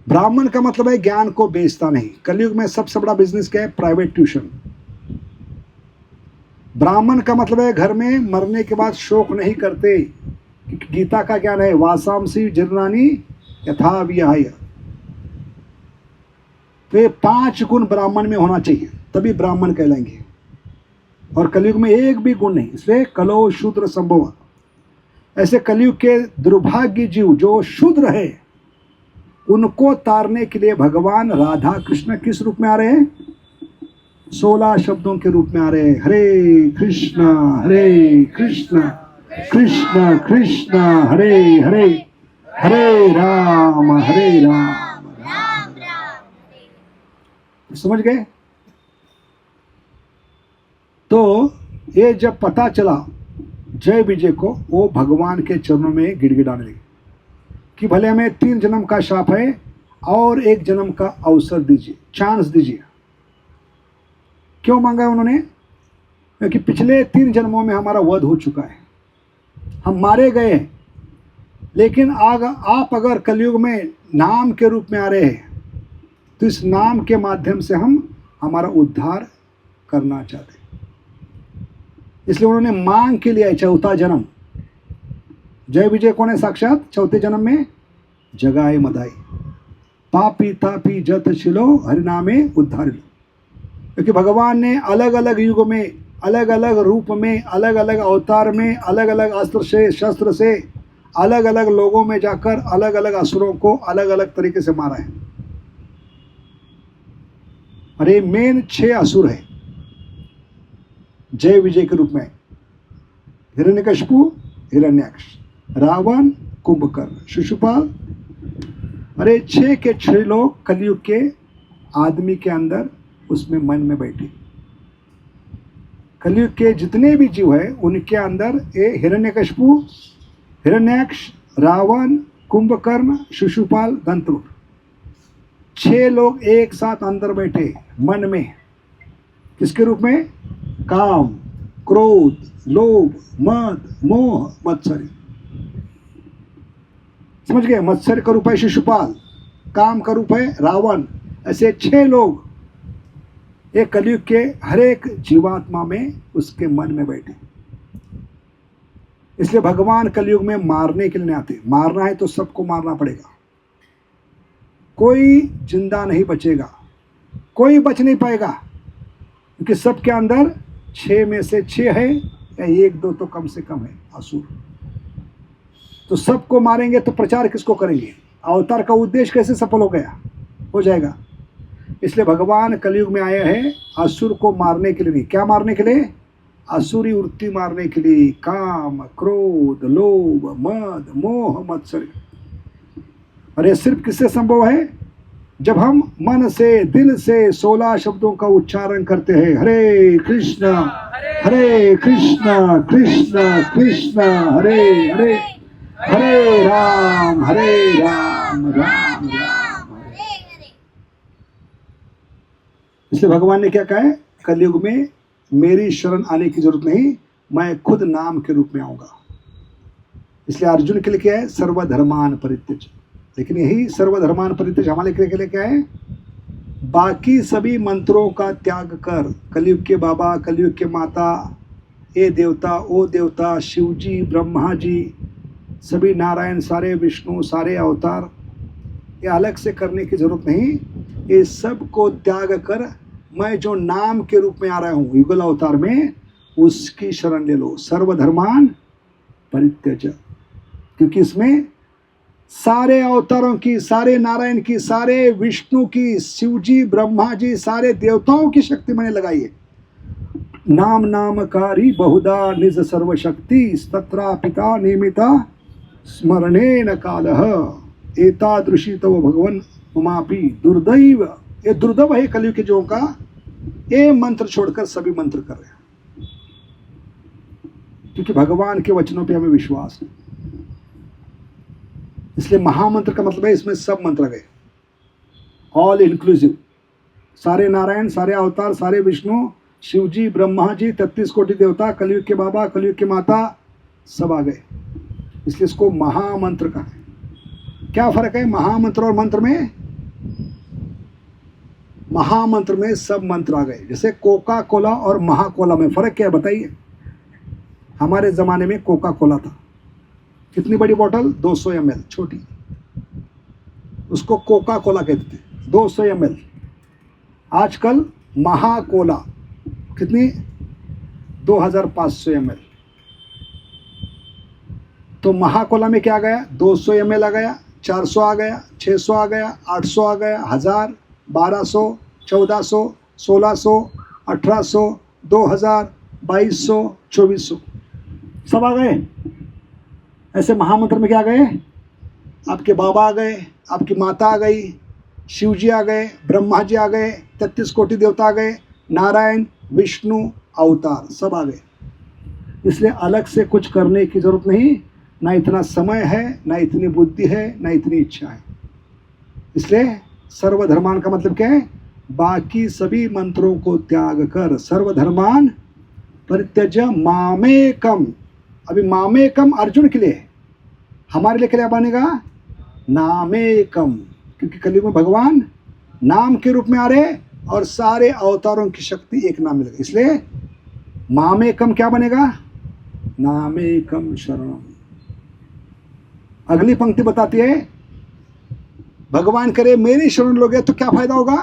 ब्राह्मण का मतलब है ज्ञान को बेचता नहीं। कलयुग में सबसे बड़ा बिजनेस क्या है? Private tuition. ब्राह्मण का मतलब है घर में मरने के बाद शोक नहीं करते। गीता का ज्ञान है वासांसी जीर्णानि यथा विहाय। तो ये 5 गुण ब्राह्मण में होना चाहिए, तभी ब्राह्मण कहलाएंगे। और कलयुग में एक भी गुण नहीं, इसलिए कलो शूद्र संभव। ऐसे कलयुग के दुर्भाग्य जीव जो शूद्र है, उनको तारने के लिए भगवान राधा कृष्ण किस रूप में आ रहे हैं? 16 शब्दों के रूप में आ रहे हैं। हरे कृष्ण कृष्ण कृष्ण हरे हरे, हरे राम राम। समझ गए? तो ये जब पता चला जय विजय को, वो भगवान के चरणों में गिड़गिड़ाने लगे कि भले हमें 3 जन्म का शाप है और 1 जन्म का अवसर दीजिए, चांस दीजिए। क्यों मांगा है उन्होंने? क्योंकि पिछले 3 जन्मों में हमारा वध हो चुका है, हम मारे गए। लेकिन आप अगर कलयुग में नाम के रूप में आ रहे हैं, तो इस नाम के माध्यम से हम हमारा उद्धार करना चाहते हैं। इसलिए उन्होंने मांग के लिए 4था जन्म। जय विजय कौन है? साक्षात 4थे जन्म में जगाए मदाई पापी तापी जत शिलो हरिनामे उद्धार लो। क्योंकि भगवान ने अलग अलग युग में, अलग अलग रूप में, अलग अलग अवतार में, अलग अलग अस्त्र से, शस्त्र से, अलग अलग लोगों में जाकर अलग अलग असुरों को अलग अलग तरीके से मारा है। और ये मेन 6 असुर है जय विजय के रूप में। हिरण्यकशिपु, हिरण्याक्ष, रावण, कुंभकर्ण, शिशुपाल। अरे 6 के 6 लोग कलयुग के आदमी के अंदर उसमें मन में बैठे। कलयुग के जितने भी जीव है उनके अंदर ये हिरण्यकशिपु, हिरण्याक्ष, रावण, कुंभकर्ण, शिशुपाल, दंतवक्र, 6 लोग एक साथ अंदर बैठे मन में। किसके रूप में? काम, क्रोध, लोभ, मद, मोह, मत्सर। समझ गए? मत्सर का रूप है शिशुपाल, काम का रूप है रावण। ऐसे 6 लोग ये कलयुग के हर एक जीवात्मा में, उसके मन में बैठे। इसलिए भगवान कलयुग में मारने के लिए नहीं आते। मारना है तो सबको मारना पड़ेगा, कोई जिंदा नहीं बचेगा, कोई बच नहीं पाएगा, क्योंकि सबके अंदर 6 में से 6 है, या 1-2 तो कम से कम है असुर। तो सबको मारेंगे तो प्रचार किसको करेंगे? अवतार का उद्देश्य कैसे सफल हो जाएगा। इसलिए भगवान कलयुग में आए हैं असुर को मारने के लिए नहीं। क्या मारने के लिए? असुरी वृत्ति मारने के लिए। काम, क्रोध, लोभ, मद, मोह, मत्सर। और ये सिर्फ किससे संभव है? जब हम मन से, दिल से 16 शब्दों का उच्चारण करते हैं, हरे कृष्णा कृष्ण कृष्ण हरे हरे, हरे राम राम राम हरे। इसलिए भगवान ने क्या कहा है? कलयुग में मेरी शरण आने की जरूरत नहीं, मैं खुद नाम के रूप में आऊंगा। इसलिए अर्जुन के लिए क्या है? सर्वधर्मान परित्यज। लेकिन यही सर्वधर्मान परित्यज हमारे के लिए क्या है? बाकी सभी मंत्रों का त्याग कर, कलयुग के बाबा, कलयुग के माता, ये देवता, ओ देवता, शिव जी, ब्रह्मा जी, सभी नारायण, सारे विष्णु, सारे अवतार, ये अलग से करने की जरूरत नहीं। ये सब को त्याग कर मैं जो नाम के रूप में आ रहा हूँ युगल अवतार में, उसकी शरण ले लो। सर्वधर्मान परित्यज, क्योंकि इसमें सारे अवतारों की, सारे नारायण की, सारे विष्णु की, शिव जी, ब्रह्मा जी, सारे देवताओं की शक्ति मैंने लगाई है। नाम नामकारी बहुधा निज सर्वशक्ति, तत्रा पिता नियमिता स्मरणे न कालः, एतादृशी तव भगवन ममापि दुर्दैव। ये दुर्दैव है कलयुग के जीवों का, ये मंत्र छोड़कर सभी मंत्र कर रहे हैं, क्योंकि भगवान के वचनों पे हमें विश्वास है। इसलिए महामंत्र का मतलब है इसमें सब मंत्र गए, ऑल इंक्लूसिव। सारे नारायण, सारे अवतार, सारे विष्णु, शिव जी, ब्रह्मा जी, 33 कोटि देवता, कलयुग के बाबा, कलयुग के माता, सब आ गए। इसलिए इसको महामंत्र कहा है। क्या फर्क है महामंत्र और मंत्र में? महामंत्र में सब मंत्र आ गए। जैसे कोका कोला और महाकोला में फर्क क्या है बताइए? हमारे जमाने में कोका कोला था, कितनी बड़ी बोतल? 200 ml, छोटी, उसको कोका कोला कहते थे, 200 ml। आजकल महाकोला कितनी? 2500 ml। तो महाकोला में क्या आ गया? 200 ml आ गया, 400 आ गया, 600 आ गया, 800 आ गया, 1000, 1200, 1400, 1600, 1800, 2000, 2200, 2400, सब आ गए। ऐसे महामंत्र में क्या आ गए? आपके बाबा आ गए, आपकी माता आ गई, शिव जी आ गए, ब्रह्मा जी आ गए, 33 कोटि देवता आ गए, नारायण, विष्णु, अवतार, सब आ गए। इसलिए अलग से कुछ करने की जरूरत नहीं, ना इतना समय है, ना इतनी बुद्धि है, ना इतनी इच्छा है। इसलिए सर्वधर्मान का मतलब क्या है? बाकी सभी मंत्रों को त्याग कर, सर्वधर्मान परित्यज मामेकम। अभी मामेकम अर्जुन के लिए, हमारे लिए क्या बनेगा? नामेकम, क्योंकि कलयुग में भगवान नाम के रूप में आ रहे और सारे अवतारों की शक्ति एक नाम मिल गई। इसलिए मामेकम क्या बनेगा? नामेकम शरणम। अगली पंक्ति बताती है, भगवान करे मेरी शरण लोगे तो क्या फायदा होगा?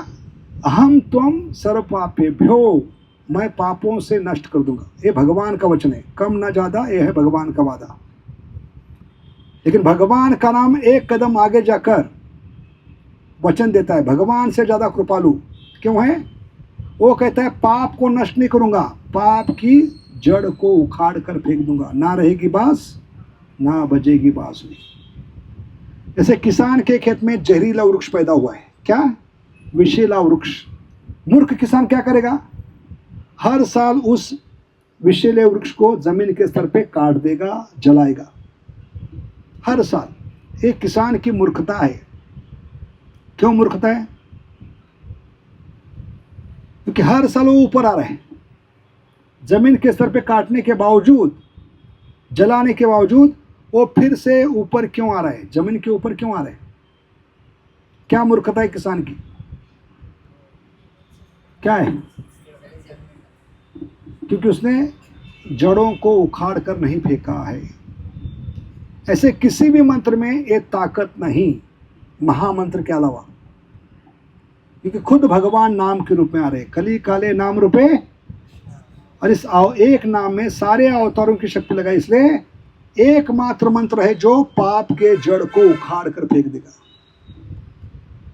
अहम त्वम सर्व पापेभ्यो, मैं पापों से नष्ट कर दूंगा। ये भगवान का वचन है, कम ना ज्यादा, ये है भगवान का वादा। लेकिन भगवान का नाम एक कदम आगे जाकर वचन देता है, भगवान से ज्यादा कृपालु क्यों है? वो कहता है पाप को नष्ट नहीं करूंगा, पाप की जड़ को उखाड़ कर फेंक दूंगा, ना रहेगी बांस ना बजेगी बांसुरी। जैसे किसान के खेत में जहरीला वृक्ष पैदा हुआ है, क्या? विषैला वृक्ष। मूर्ख किसान क्या करेगा? हर साल उस विषैले वृक्ष को जमीन के स्तर पे काट देगा, जलाएगा, हर साल। एक किसान की मूर्खता है। क्यों मूर्खता है? क्योंकि हर साल वो ऊपर आ रहे हैं, जमीन के स्तर पे काटने के बावजूद, जलाने के बावजूद वो फिर से ऊपर क्यों आ रहा है? जमीन के ऊपर क्यों आ रहा है? क्या मूर्खता है किसान की? क्या है? क्योंकि उसने जड़ों को उखाड़ कर नहीं फेंका है। ऐसे किसी भी मंत्र में ये ताकत नहीं, महामंत्र के अलावा, क्योंकि खुद भगवान नाम के रूप में आ रहे, कली काले नाम रूपे, और इस एक नाम में सारे अवतारों की शक्ति लगाई। इसलिए एकमात्र मंत्र है जो पाप के जड़ को उखाड़ कर फेंक देगा,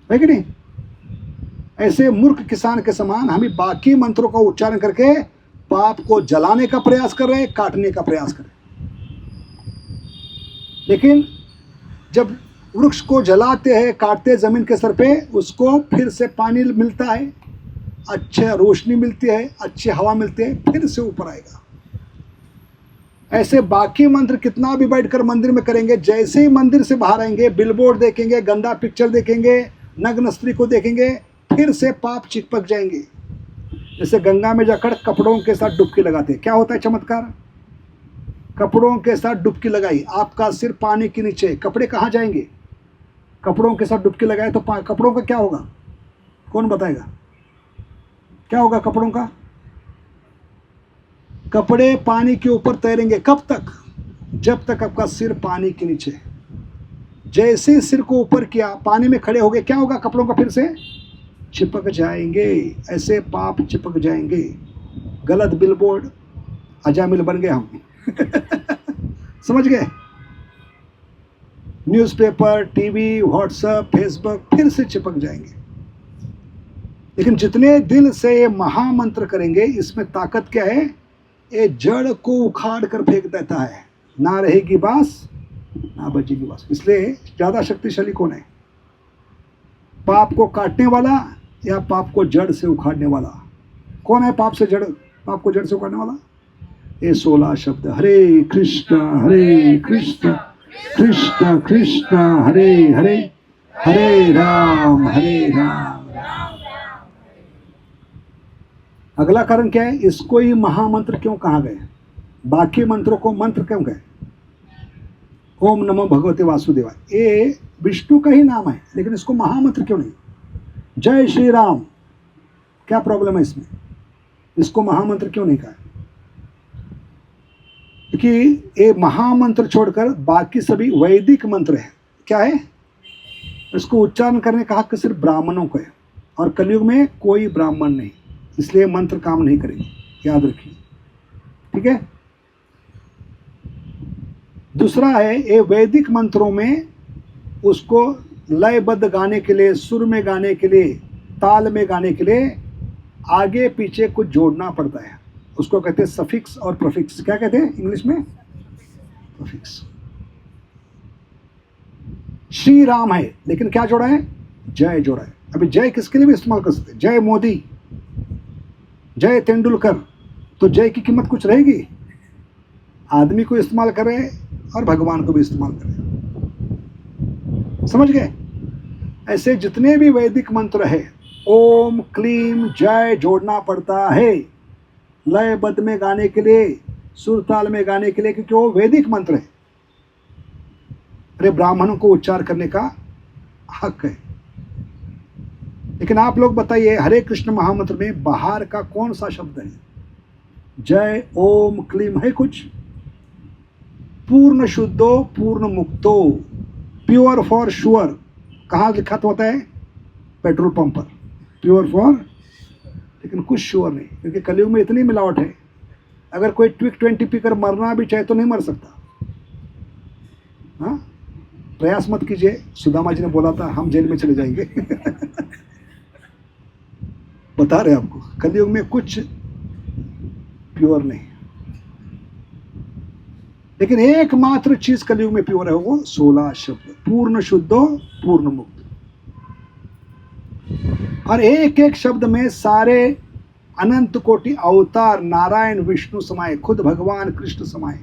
है कि नहीं? ऐसे मूर्ख किसान के समान हम बाकी मंत्रों का उच्चारण करके पाप को जलाने का प्रयास कर रहे हैं, काटने का प्रयास कर रहे हैं। लेकिन जब वृक्ष को जलाते हैं, काटते जमीन के सर पे, उसको फिर से पानी मिलता है, अच्छी रोशनी मिलती है, अच्छी हवा मिलती है, फिर से ऊपर आएगा। ऐसे बाकी मंत्र कितना भी बैठकर मंदिर में करेंगे, जैसे ही मंदिर से बाहर आएंगे, बिलबोर्ड देखेंगे, गंदा पिक्चर देखेंगे, नग्न स्त्री को देखेंगे, फिर से पाप चिपक जाएंगे। जैसे गंगा में जाकर कपड़ों के साथ डुबकी लगाते, क्या होता है चमत्कार? कपड़ों के साथ डुबकी लगाई, आपका सिर पानी के नीचे, कपड़े कहाँ जाएंगे? कपड़ों के साथ डुबकी लगाए तो कपड़ों का क्या होगा? कौन बताएगा क्या होगा कपड़ों का? कपड़े पानी के ऊपर तैरेंगे। कब तक? जब तक आपका सिर पानी के नीचे। जैसे सिर को ऊपर किया, पानी में खड़े हो गए, क्या होगा? कपड़ों का फिर से चिपक जाएंगे। ऐसे पाप चिपक जाएंगे। गलत बिलबोर्ड, अजामिल बन गए हम। समझ गए? न्यूज़पेपर, टीवी, व्हाट्सएप, फेसबुक फिर से चिपक जाएंगे। लेकिन जितने दिल से ये महामंत्र करेंगे, इसमें ताकत क्या है? ये जड़ को उखाड़ कर फेंक देता है। ना रहेगी बांस, ना बचेगी बांस। इसलिए ज्यादा शक्तिशाली कौन है? पाप को काटने वाला या पाप को जड़ से उखाड़ने वाला? कौन है पाप को जड़ से उखाड़ने वाला? ये 16 शब्द, हरे कृष्ण कृष्ण कृष्ण हरे हरे, हरे राम राम। अगला कारण क्या है? इसको ही महामंत्र क्यों कहा गया? बाकी मंत्रों को मंत्र क्यों गए? ओम नमो भगवते वासुदेवाय, ये विष्णु का ही नाम है, लेकिन इसको महामंत्र क्यों नहीं? जय श्री राम, क्या प्रॉब्लम है इसमें? इसको महामंत्र क्यों नहीं कहा? क्योंकि ये महामंत्र छोड़कर बाकी सभी वैदिक मंत्र है। क्या है? इसको उच्चारण करने का हक सिर्फ ब्राह्मणों को है, और कलयुग में कोई ब्राह्मण नहीं, इसलिए मंत्र काम नहीं करेंगे, याद रखिए। ठीक है? दूसरा है, ये वैदिक मंत्रों में उसको लयबद्ध गाने के लिए, सुर में गाने के लिए, ताल में गाने के लिए आगे पीछे कुछ जोड़ना पड़ता है। उसको कहते हैं सफिक्स और प्रीफिक्स। क्या कहते हैं इंग्लिश में? प्रीफिक्स। श्री राम है, लेकिन क्या जोड़ा है? जय जोड़ा है। अभी जय किसके लिए भी इस्तेमाल कर सकते हैं? जय मोदी, जय तेंदुलकर, तो जय की कीमत कुछ रहेगी? आदमी को इस्तेमाल करे और भगवान को भी इस्तेमाल करे। समझ गए? ऐसे जितने भी वैदिक मंत्र है, ओम क्लीम जय जोड़ना पड़ता है लयबद्ध में गाने के लिए, सुरताल में गाने के लिए, क्योंकि वो वैदिक मंत्र है। अरे ब्राह्मणों को उच्चार करने का हक है। लेकिन आप लोग बताइए, हरे कृष्ण महामंत्र में बाहर का कौन सा शब्द है? जय ओम क्लीम है कुछ? पूर्ण शुद्धो पूर्ण मुक्तो, प्योर फॉर श्योर, कहाँ लिखा तो होता है? पेट्रोल पंप पर, प्योर फॉर, लेकिन कुछ श्योर नहीं, क्योंकि कलयुग में इतनी मिलावट है। अगर कोई ट्विक 20 पीकर मरना भी चाहे तो नहीं मर सकता। हाँ, प्रयास मत कीजिए। सुदामा जी ने बोला था हम जेल में चले जाएंगे। बता रहे आपको, कलयुग में कुछ प्योर नहीं। लेकिन एकमात्र चीज कलयुग में प्योर है, वो 16 शब्द, पूर्ण शुद्धो पूर्ण मुक्त। और एक एक शब्द में सारे अनंत कोटि अवतार, नारायण विष्णु समाये, खुद भगवान कृष्ण समाये।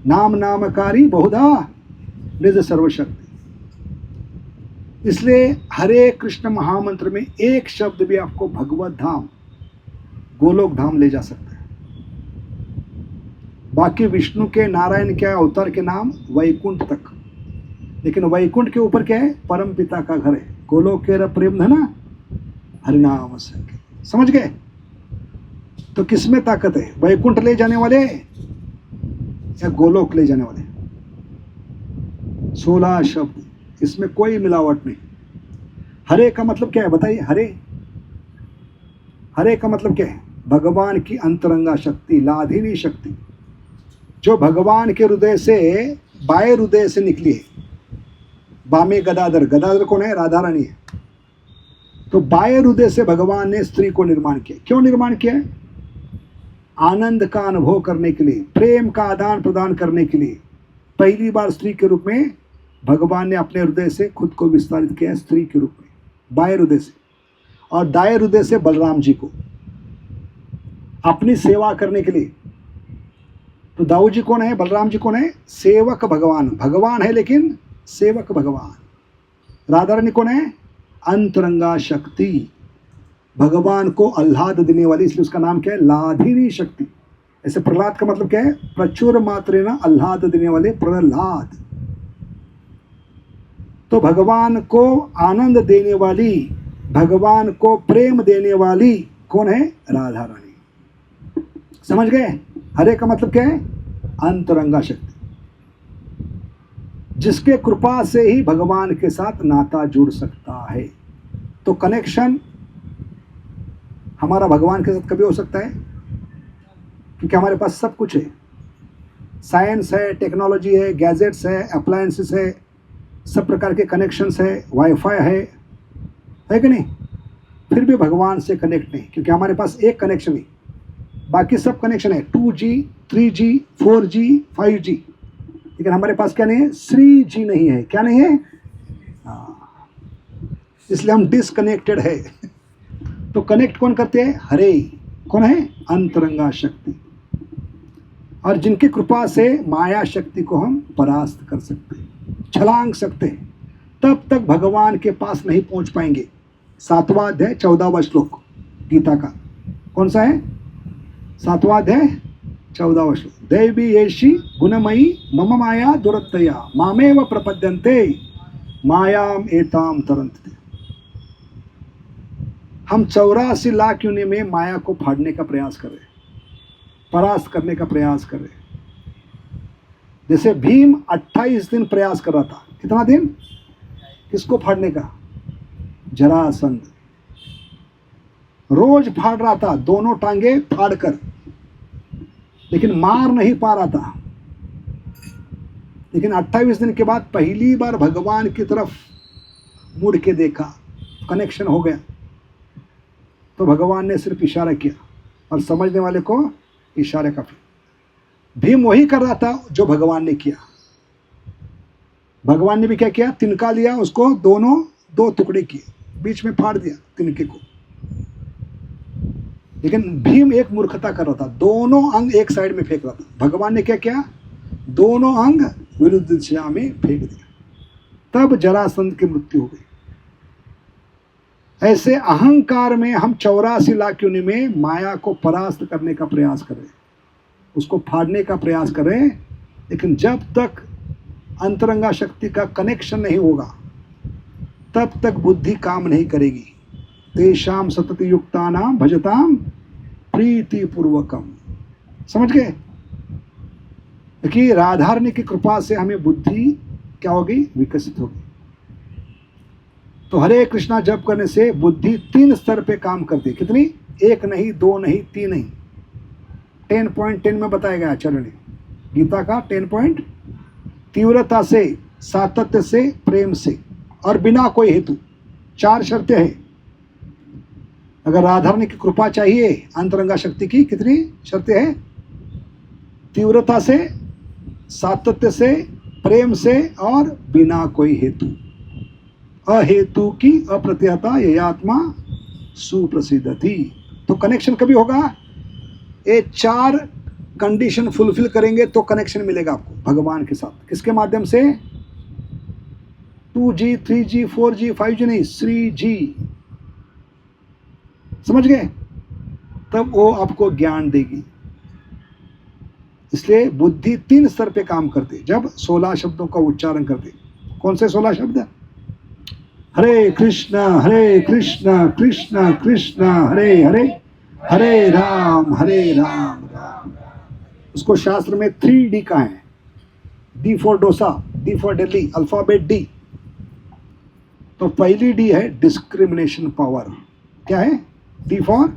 नाम नामकारी बहुधा निज सर्वशक्ति। इसलिए हरे कृष्ण महामंत्र में एक शब्द भी आपको भगवत धाम, गोलोक धाम ले जा सकता है। बाकी विष्णु के, नारायण के, अवतार के नाम वैकुंठ तक, लेकिन वैकुंठ के ऊपर क्या है? परम पिता का घर है। गोलोक के प्रेम है ना, हरिनाम संकीर्तन। समझ गए? तो किसमें ताकत है? वैकुंठ ले जाने वाले या गोलोक ले जाने वाले? 16 शब्द, इसमें कोई मिलावट नहीं। हरे का मतलब क्या है बताइए? हरे का मतलब क्या है? भगवान की अंतरंगा शक्ति, लाधिनी शक्ति, जो भगवान के हृदय से, बाएं हृदय से निकली है। बामे गदाधर, गदाधर कौन है? राधा रानी है। तो बाएं हृदय से भगवान ने स्त्री को निर्माण किया। क्यों निर्माण किया है? आनंद का अनुभव करने के लिए, प्रेम का आदान प्रदान करने के लिए पहली बार स्त्री के रूप में भगवान ने अपने हृदय से खुद को विस्तारित किया, स्त्री के रूप में, बाएं हृदय से। और दाएं हृदय से बलराम जी को अपनी सेवा करने के लिए। तो दाऊ जी कौन है? बलराम जी कौन है? सेवक भगवान। भगवान है लेकिन सेवक भगवान। राधा रानी कौन है? अंतरंगा शक्ति, भगवान को आह्लाद देने वाली, इसलिए उसका नाम क्या है? लाधिनी शक्ति। ऐसे प्रहलाद का मतलब क्या है? प्रचुर मात्रेण आह्लाद देने वाले, प्रहलाद। तो भगवान को आनंद देने वाली, भगवान को प्रेम देने वाली कौन है? राधा रानी। समझ गए? हरे का मतलब क्या है? अंतरंगा शक्ति, जिसके कृपा से ही भगवान के साथ नाता जुड़ सकता है। तो कनेक्शन हमारा भगवान के साथ कभी हो सकता है? क्योंकि हमारे पास सब कुछ है, साइंस है, टेक्नोलॉजी है, गैजेट्स है, अप्लायंसेस है, सब प्रकार के कनेक्शंस है, वाईफाई है कि नहीं? फिर भी भगवान से कनेक्ट नहीं, क्योंकि हमारे पास एक कनेक्शन ही, बाकी सब कनेक्शन है, 2G, 3G, 4G, 5G, लेकिन हमारे पास क्या नहीं है? 3G नहीं है। क्या नहीं है? इसलिए हम डिसकनेक्टेड है। तो कनेक्ट कौन करते हैं? हरे। कौन है? अंतरंगा शक्ति। और जिनकी कृपा से माया शक्ति को हम परास्त कर सकते हैं, छलांग सकते हैं, तब तक भगवान के पास नहीं पहुंच पाएंगे। 7वां अध्याय 14वां श्लोक गीता का कौन सा है? 7वां अध्याय 14वां श्लोक। देवी येषि गुणमयी मम माया दुरत्तया मामेव प्रपद्यन्ते मायाम एताम तरन्ते। हम 84 लाख योनि में माया को फाड़ने का प्रयास कर रहे हैं, परास्त करने का प्रयास कर रहे हैं। जैसे भीम 28 दिन प्रयास कर रहा था। कितना दिन? किसको फाड़ने का? जरासंध। रोज फाड़ रहा था, दोनों टांगे फाड़ कर, लेकिन मार नहीं पा रहा था। लेकिन 28 दिन के बाद पहली बार भगवान की तरफ मुड़ के देखा, कनेक्शन हो गया। तो भगवान ने सिर्फ इशारा किया, और समझने वाले को इशारे का फिर भीम वही कर रहा था जो भगवान ने किया। भगवान ने भी क्या किया? तिनका लिया, उसको दोनों 2 टुकड़े किए, बीच में फाड़ दिया तिनके को। लेकिन भीम एक मूर्खता कर रहा था, दोनों अंग एक साइड में फेंक रहा था। भगवान ने क्या किया? दोनों अंग विरुद्ध दिशा में फेंक दिया। तब जरासंध की मृत्यु हो गई। ऐसे अहंकार में हम 84 लाख योनि में माया को परास्त करने का प्रयास करें, उसको फाड़ने का प्रयास करें, लेकिन जब तक अंतरंगा शक्ति का कनेक्शन नहीं होगा तब तक बुद्धि काम नहीं करेगी। तेषाम सतति युक्तानाम भजताम प्रीति पूर्वकम। समझ गए? कि राधारणी की कृपा से हमें बुद्धि क्या होगी? विकसित होगी। तो हरे कृष्णा जप करने से बुद्धि 3 स्तर पे काम करती है। कितनी? 1 नहीं, 2 नहीं, 3 नहीं। 10.10 में बताया गया आचार्य ने, गीता का 10 पॉइंट। तीव्रता से, सातत्य से, प्रेम से, और बिना कोई हेतु। 4 शर्तें हैं। अगर राधारणी की कृपा चाहिए अंतरंगा शक्ति की, कितनी शर्तें हैं? तीव्रता से, सातत्य से, प्रेम से, और बिना कोई हेतु। अहेतु की अप्रत्ययता ये आत्मा सुप्रसिद्धति। तो कनेक्शन कभी होगा? ये 4 कंडीशन फुलफिल करेंगे तो कनेक्शन मिलेगा आपको भगवान के साथ। किसके माध्यम से? 2G, 3G, 4G, 5G नहीं, 3G। समझ गए? तब वो आपको ज्ञान देगी। इसलिए बुद्धि 3 स्तर पे काम करती, जब 16 शब्दों का उच्चारण करते। कौन से 16 शब्द? हरे कृष्णा कृष्ण कृष्ण हरे हरे, हरे राम राम राम। उसको शास्त्र में 3D का है। D for dosa, D for Delhi, alphabet D. तो पहली डी है डिस्क्रिमिनेशन पावर। क्या है? डी फॉर,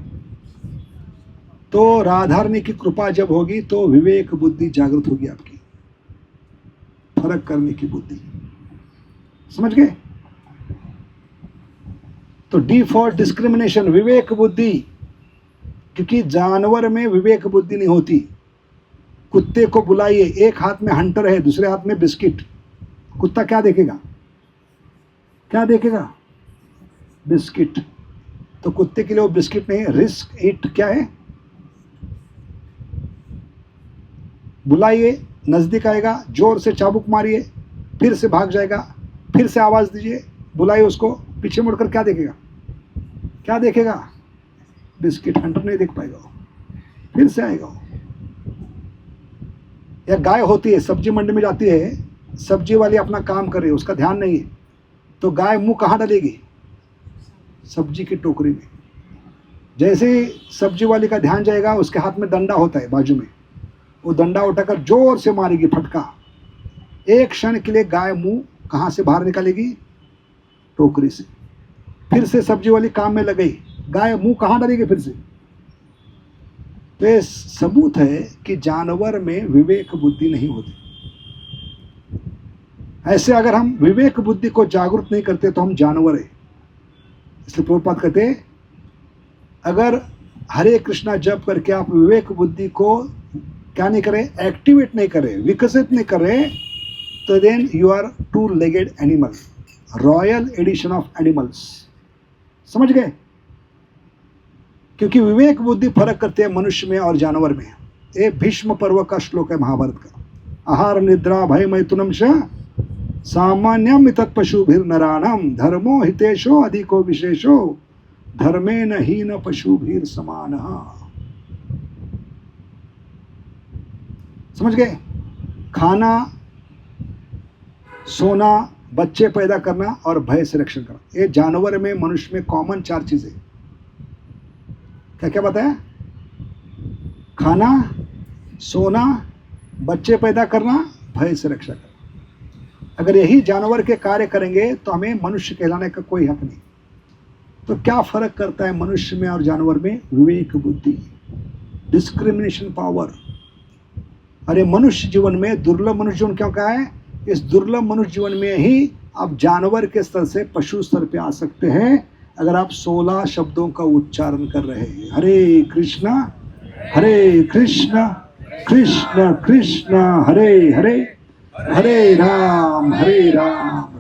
तो राधारणी की कृपा जब होगी तो विवेक बुद्धि जागृत होगी आपकी, फर्क करने की बुद्धि। समझ गए? तो डी फॉर डिस्क्रिमिनेशन, विवेक बुद्धि, क्योंकि जानवर में विवेक बुद्धि नहीं होती। कुत्ते को बुलाइए, एक हाथ में हंटर है, दूसरे हाथ में बिस्किट, कुत्ता क्या देखेगा? क्या देखेगा? बिस्किट। तो कुत्ते के लिए वो बिस्किट नहीं है, रिस्क इट क्या है? बुलाइए, नजदीक आएगा, जोर से चाबुक मारिए, फिर से भाग जाएगा, फिर से आवाज दीजिए, बुलाइए उसको, पीछे मुड़कर क्या देखेगा? क्या देखेगा? बिस्किट। हंटर नहीं देख पाएगा, फिर से आएगा। या गाय होती है, सब्जी मंडी में जाती है, सब्जी वाली अपना काम कर रही है, उसका ध्यान नहीं है, तो गाय मुंह कहाँ डालेगी? सब्जी की टोकरी में। जैसे ही सब्जी वाली का ध्यान जाएगा, उसके हाथ में डंडा होता है बाजू में, वो डंडा उठाकर जोर से मारेगी फटका। एक क्षण के लिए गाय मुंह कहाँ से बाहर निकालेगी? टोकरी से। फिर से सब्जी वाली काम में लग गई, गाय मुंह कहाँ डालेगी फिर से? तो ये सबूत है कि जानवर में विवेक बुद्धि नहीं होती। ऐसे अगर हम विवेक बुद्धि को जागरूक नहीं करते तो हम जानवर है। इसलिए प्रभुपाद कहते हैं, अगर हरे कृष्णा जप करके आप विवेक बुद्धि को क्या नहीं करें, एक्टिवेट नहीं करें, विकसित नहीं करें, तो then you are two legged animal, royal edition of animals. समझ गए? क्योंकि विवेक बुद्धि फर्क करते हैं मनुष्य में और जानवर में। ये भीष्म पर्व का श्लोक है महाभारत का। आहार निद्रा भय मैथुनम च सामान्यम इतत् पशुभिर्नराणाम धर्मो हितेशो अधिको विशेषो धर्मेन हीन पशुभिर समानः। समझ गए? खाना, सोना, बच्चे पैदा करना और भय से रक्षण करना, ये जानवर में मनुष्य में कॉमन 4 चीजें। क्या क्या बताया? खाना, सोना, बच्चे पैदा करना, भय से रक्षा करना। अगर यही जानवर के कार्य करेंगे तो हमें मनुष्य कहलाने का कोई हक नहीं। तो क्या फर्क करता है मनुष्य में और जानवर में? विवेक बुद्धि, डिस्क्रिमिनेशन पावर। अरे मनुष्य जीवन में, दुर्लभ मनुष्य जीवन क्यों कहा है? इस दुर्लभ मनुष्य जीवन में ही आप जानवर के स्तर से पशु स्तर पे आ सकते हैं, अगर आप 16 शब्दों का उच्चारण कर रहे हैं। हरे कृष्ण कृष्ण कृष्ण हरे हरे, हरे राम राम।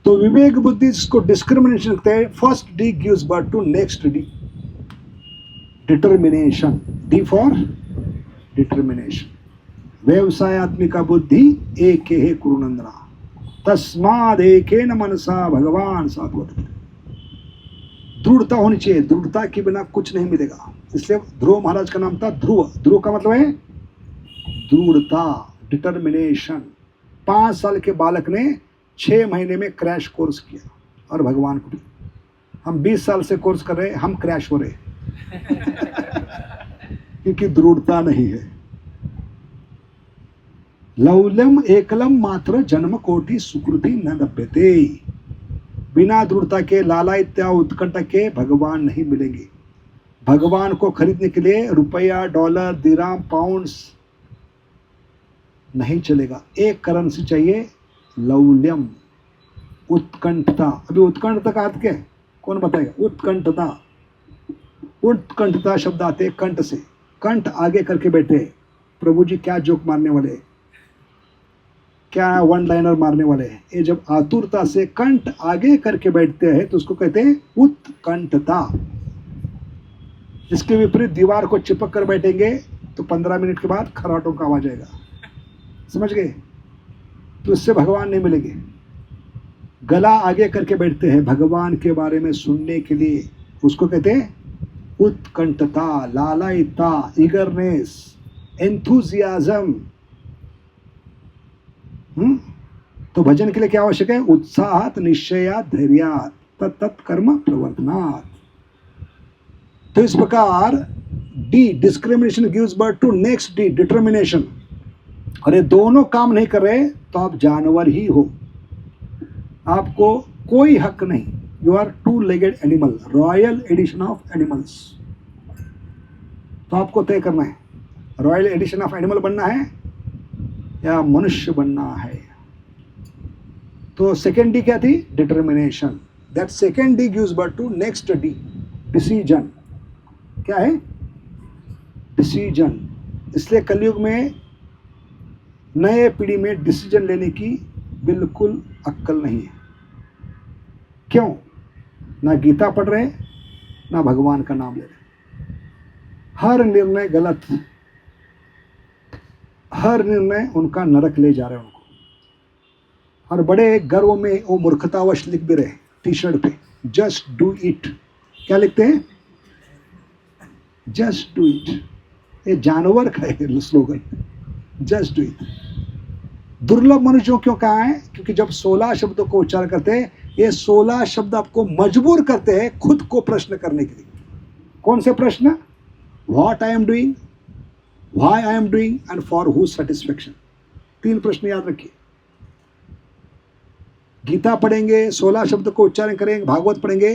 तो विवेक बुद्धि इसको डिस्क्रिमिनेशन कहते हैं। First D gives birth to next D, determination. D for determination. व्यवसायत्मिका बुद्धि एक है कुरुनंदना, तस्माद एकेन मनसा भगवान साधुवत। दृढ़ता होनी चाहिए, दृढ़ता के बिना कुछ नहीं मिलेगा। इसलिए ध्रुव महाराज का नाम था ध्रुव। ध्रुव का मतलब है दृढ़ता, डिटर्मिनेशन। 5 साल के बालक ने 6 महीने में क्रैश कोर्स किया, और भगवान को भी। हम 20 साल से कोर्स कर रहे हैं, हम क्रैश हो रहे क्योंकि दृढ़ता नहीं है। लौल्यम एकलम मात्र जन्म कोटि सुकृति न लभ्यते। बिना दृढ़ता के, लालायित्या उत्कंठा के भगवान नहीं मिलेंगे। भगवान को खरीदने के लिए रुपया, डॉलर, दिराम, पाउंड्स नहीं चलेगा। एक करेंसी चाहिए, लौल्यम, उत्कंठता। अभी उत्कंठता का अर्थ क्या है? कौन बताएगा? उत्कंठता, उत्कंठता शब्द आते हैं कंठ से। कंठ आगे करके बैठे, प्रभु जी क्या जोक मारने वाले, क्या वन लाइनर मारने वाले हैं। ये जब आतुरता से कंठ आगे करके बैठते हैं तो उसको कहते हैं उत्कंठता। इसके विपरीत दीवार को चिपक कर बैठेंगे तो 15 मिनट के बाद खराटों का आवाज आएगा। समझ गए? तो इससे भगवान नहीं मिलेंगे। गला आगे करके बैठते हैं भगवान के बारे में सुनने के लिए, उसको कहते हैं उत्कंठता, लालायिता, ईगरनेस, एंथुजियाज्म। तो भजन के लिए क्या आवश्यक है? उत्साहात, निश्चयात, धैर्यात, तत्त कर्म प्रवर्तनात्। तो इस प्रकार D, discrimination gives birth to next D, determination. और ये दोनों काम नहीं कर रहे तो आप जानवर ही हो, आपको कोई हक नहीं। You are two legged animal, royal edition of animals. तो आपको तय करना है, रॉयल एडिशन ऑफ एनिमल बनना है या मनुष्य बनना है। तो सेकेंड डी क्या थी? Determination. That second D gives birth to next D, decision. क्या है? डिसीजन। इसलिए कलयुग में नए पीढ़ी में डिसीजन लेने की बिल्कुल अक्ल नहीं है। क्यों? ना गीता पढ़ रहे, ना भगवान का नाम ले रहे। हर निर्णय गलत, हर निर्णय उनका नरक ले जा रहे हैं उनको। और बड़े गर्व में वो मूर्खतावश लिख भी रहे टी शर्ट पे, जस्ट डू इट। क्या लिखते हैं? Just do it. ये जानवर का है स्लोगन, जस्ट डू इट। दुर्लभ मनुष्यों क्यों कहा है? क्योंकि जब 16 शब्दों को उच्चारण करते हैं, ये 16 शब्द आपको मजबूर करते हैं खुद को प्रश्न करने के लिए। कौन से प्रश्न? What I am doing, why I am doing and for whose satisfaction. 3 प्रश्न याद रखिए। गीता पढ़ेंगे, 16 शब्द को उच्चारण करेंगे, भागवत पढ़ेंगे,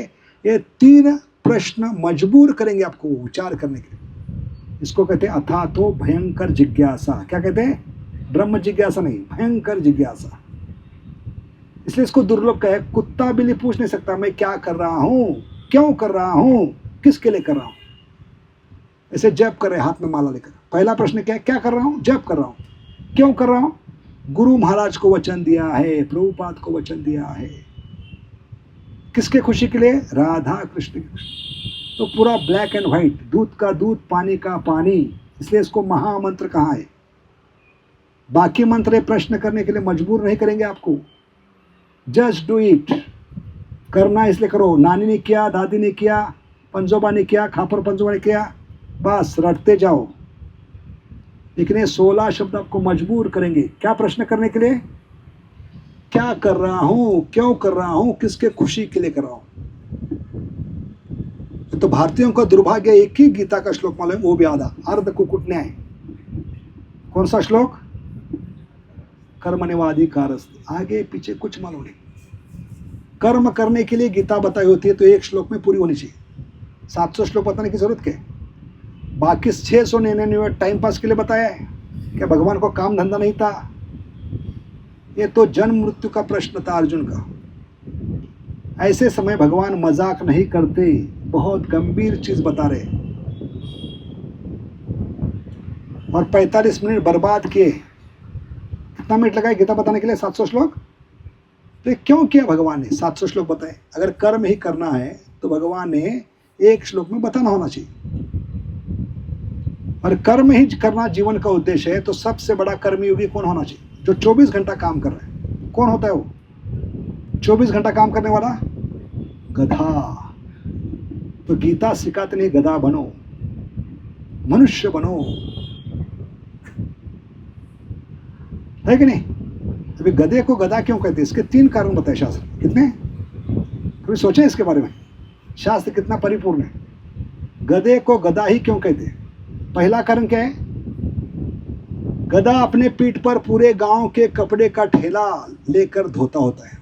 ये 3 प्रश्न मजबूर करेंगे आपको उच्चार करने के लिए। इसको कहते हैं अथा तो भयंकर जिज्ञासा। क्या कहते हैं? ब्रह्म जिज्ञासा नहीं, भयंकर जिज्ञासा। इसलिए इसको दुर्लभ कहे। कुत्ता बिल्ली पूछ नहीं सकता मैं क्या कर रहा हूं, क्यों कर रहा हूं, किसके लिए कर रहा हूं। ऐसे जप कर रहे हाथ में माला लेकर। पहला प्रश्न क्या है? क्या कर रहा हूं? जप कर रहा हूं। क्यों कर रहा हूं? गुरु महाराज को वचन दिया है, प्रभुपाद को वचन दिया है। किसके खुशी के लिए? राधा कृष्ण की खुशी। तो पूरा ब्लैक एंड व्हाइट, दूध का दूध, पानी का पानी। इसलिए इसको महामंत्र कहा है। बाकी मंत्र प्रश्न करने के लिए मजबूर नहीं करेंगे आपको। Just do it. करना इसलिए करो। नानी ने किया, दादी ने किया, पंजोबा ने किया, खापर पंजोबा ने किया, बस रटते जाओ। लेकिन ये 16 शब्द आपको मजबूर करेंगे क्या प्रश्न करने के लिए? क्या कर रहा हूं, क्यों कर रहा हूं, किसके खुशी के लिए कर रहा हूं। तो भारतीयों का दुर्भाग्य, एक ही गीता का श्लोक मालूम, वो भी आधा, अर्ध कुकुट न्याय। कौन सा श्लोक? कर्मण्येवाधिकारस्ते। आगे पीछे कुछ मालूम नहीं। कर्म करने के लिए गीता बताई होती है तो एक श्लोक में पूरी होनी चाहिए। 700 श्लोक बताने की जरूरत क्या है? बाकी 699 टाइम पास के लिए बताया है। क्या भगवान को काम धंधा नहीं था? ये तो जन्म मृत्यु का प्रश्न था अर्जुन का। ऐसे समय भगवान मजाक नहीं करते, बहुत गंभीर चीज बता रहे। और 45 मिनट बर्बाद किए। कितना मिनट लगाए गीता बताने के लिए? 700 श्लोक। तो ये क्यों किया भगवान ने 700 श्लोक बताए? अगर कर्म ही करना है तो भगवान ने एक श्लोक में बताना होना चाहिए। और कर्म ही करना जीवन का उद्देश्य है तो सबसे बड़ा कर्मयोगी कौन होना चाहिए? जो 24 घंटा काम कर रहा है। कौन होता है वो 24 घंटा काम करने वाला? गधा। तो गीता सिखाते नहीं गधा बनो, मनुष्य बनो, है कि नहीं? अभी गधे को गधा क्यों कहते हैं? इसके 3 कारण बताए शास्त्र। कितने? कभी सोचे इसके बारे में? शास्त्र कितना परिपूर्ण है। गधे को गधा ही क्यों कहते हैं? पहला कारण क्या है? गधा अपने पीठ पर पूरे गांव के कपड़े का ठेला लेकर धोता होता है।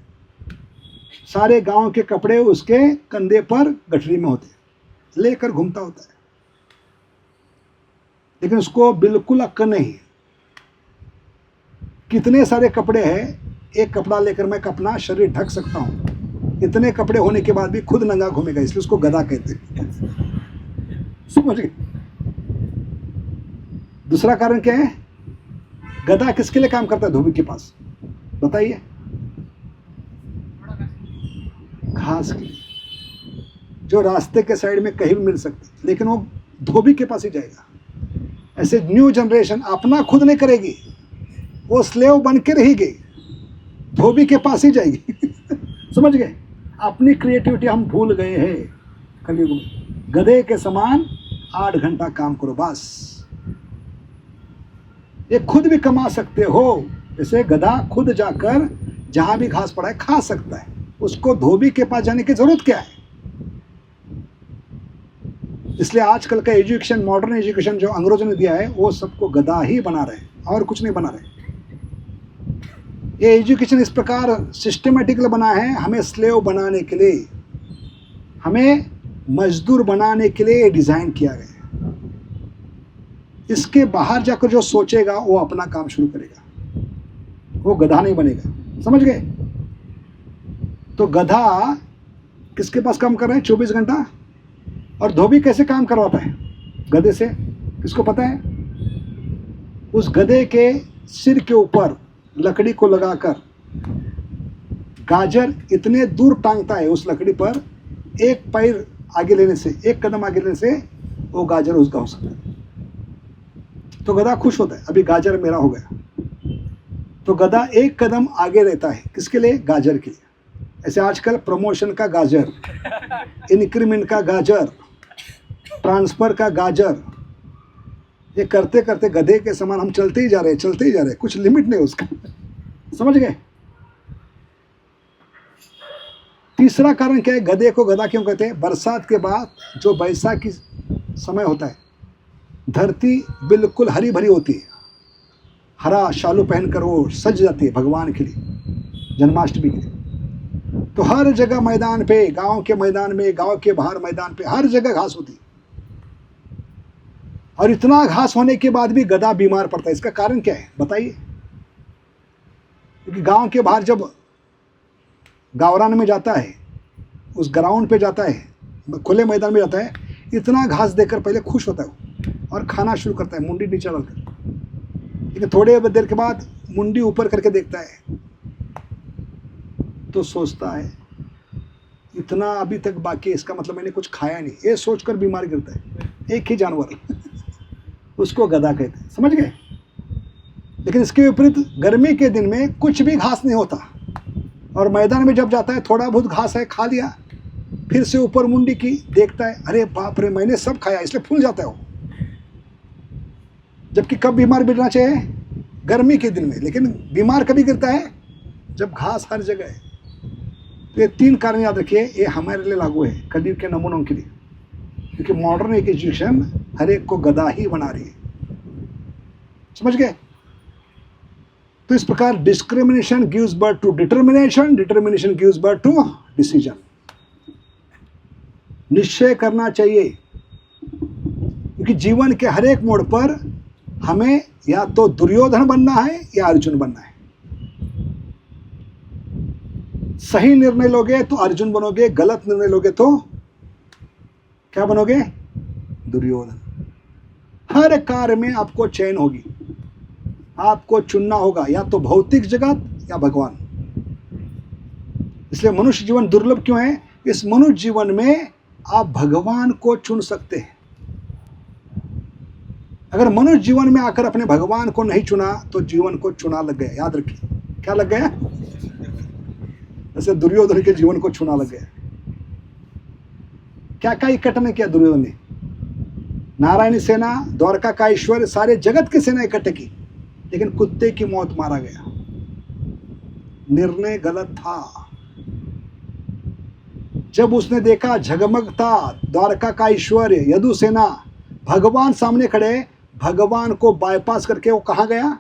सारे गांव के कपड़े उसके कंधे पर गठरी में होते हैं, लेकर घूमता होता है। लेकिन उसको बिल्कुल अक्ल नहीं। कितने सारे कपड़े हैं, एक कपड़ा लेकर मैं अपना शरीर ढक सकता हूं। इतने कपड़े होने के बाद भी खुद नंगा घूमेगा, इसलिए उसको गधा कहते हैं। समझ गए? दूसरा कारण क्या है? गधा किसके लिए काम करता है धोबी के पास? बताइए। घास के लिए, जो रास्ते के साइड में कहीं भी मिल सकती, लेकिन वो धोबी के पास ही जाएगा। ऐसे न्यू जनरेशन अपना खुद नहीं करेगी, वो स्लेव बन के रहेगी, धोबी के पास ही जाएगी। समझ गए? अपनी क्रिएटिविटी हम भूल गए हैं कलयुग में। गधे के समान 8 घंटा काम करो बस। ये खुद भी कमा सकते हो। जैसे गधा खुद जाकर जहां भी घास पड़ा है खा सकता है, उसको धोबी के पास जाने की जरूरत क्या है? इसलिए आजकल का एजुकेशन, मॉडर्न एजुकेशन जो अंग्रेजों ने दिया है, वो सबको गधा ही बना रहे हैं और कुछ नहीं बना रहे। ये एजुकेशन इस प्रकार सिस्टमेटिकली बना है हमें स्लेव बनाने के लिए, हमें मजदूर बनाने के लिए डिजाइन किया गया है। इसके बाहर जाकर जो सोचेगा वो अपना काम शुरू करेगा, वो गधा नहीं बनेगा। समझ गए? तो गधा किसके पास काम कर रहे हैं 24 घंटा? और धोबी कैसे काम करवाता है गधे से? किसको पता है? उस गधे के सिर के ऊपर लकड़ी को लगाकर गाजर इतने दूर टांगता है उस लकड़ी पर, एक पैर आगे लेने से, एक कदम आगे लेने से वो गाजर उसका हो सकता है। तो गधा खुश होता है, अभी गाजर मेरा हो गया। तो गधा एक कदम आगे रहता है, किसके लिए? गाजर के लिए। ऐसे आजकल प्रमोशन का गाजर, इंक्रीमेंट का गाजर, ट्रांसफर का गाजर, ये करते करते गधे के समान हम चलते ही जा रहे हैं, कुछ लिमिट नहीं उसका। समझ गए? तीसरा कारण क्या है गधे को गधा क्यों कहते हैं? बरसात के बाद जो बैसाखी समय होता है, धरती बिल्कुल हरी भरी होती है, हरा शालू पहनकर वो सज जाती है भगवान के लिए, जन्माष्टमी के लिए। तो हर जगह मैदान पे, गांव के मैदान में, गांव के बाहर मैदान पे, हर जगह घास होती है। और इतना घास होने के बाद भी गधा बीमार पड़ता है। इसका कारण क्या है बताइए? क्योंकि गांव के बाहर जब गावरान में जाता है, उस ग्राउंड पे जाता है, खुले मैदान में जाता है, इतना घास देखकर पहले खुश होता है और खाना शुरू करता है मुंडी नीचे डालकर। लेकिन थोड़े देर के बाद मुंडी ऊपर करके देखता है तो सोचता है इतना अभी तक बाकी है, इसका मतलब मैंने कुछ खाया नहीं, ये सोचकर बीमार गिरता है। एक ही जानवर उसको गधा कहते हैं। समझ गए? लेकिन इसके विपरीत गर्मी के दिन में कुछ भी घास नहीं होता और मैदान में जब जाता है थोड़ा बहुत घास है, खा लिया, फिर से ऊपर मुंडी की देखता है, अरे बाप रे मैंने सब खाया, इसलिए फूल जाता है वो। जबकि कब बीमार गिरना चाहिए? गर्मी के दिन में। लेकिन बीमार कभी गिरता है? जब घास हर जगह है। तो ये 3 कारण याद रखिए, ये हमारे लिए लागू है, कलयुग के नमूनों के लिए। क्योंकि मॉडर्न एजुकेशन हर एक को गधा ही बना रही है। समझ गए? तो इस प्रकार discrimination gives birth to determination, determination gives birth to decision. निश्चय करना चाहिए, क्योंकि जीवन के हर एक मोड़ पर हमें या तो दुर्योधन बनना है या अर्जुन बनना है। सही निर्णय लोगे तो अर्जुन बनोगे, गलत निर्णय लोगे तो क्या बनोगे? दुर्योधन। हर कार्य में आपको चयन होगी, आपको चुनना होगा, या तो भौतिक जगत या भगवान। इसलिए मनुष्य जीवन दुर्लभ क्यों है? इस मनुष्य जीवन में आप भगवान को चुन सकते हैं। अगर मनुष्य जीवन में आकर अपने भगवान को नहीं चुना तो जीवन को चुना लग गया। याद रखिए, क्या लग गया? जैसे दुर्योधन के जीवन को चुना लग गया। क्या क्या इकट्ठा नहीं किया दुर्योधन ने? नारायणी सेना, द्वारका का ईश्वर, सारे जगत की सेना इकट्ठे की, लेकिन कुत्ते की मौत मारा गया। निर्णय गलत था। जब उसने देखा झगमगता द्वारका का ईश्वर यदु सेना, भगवान सामने खड़े, भगवान को बाईपास करके वो कहाँ गया?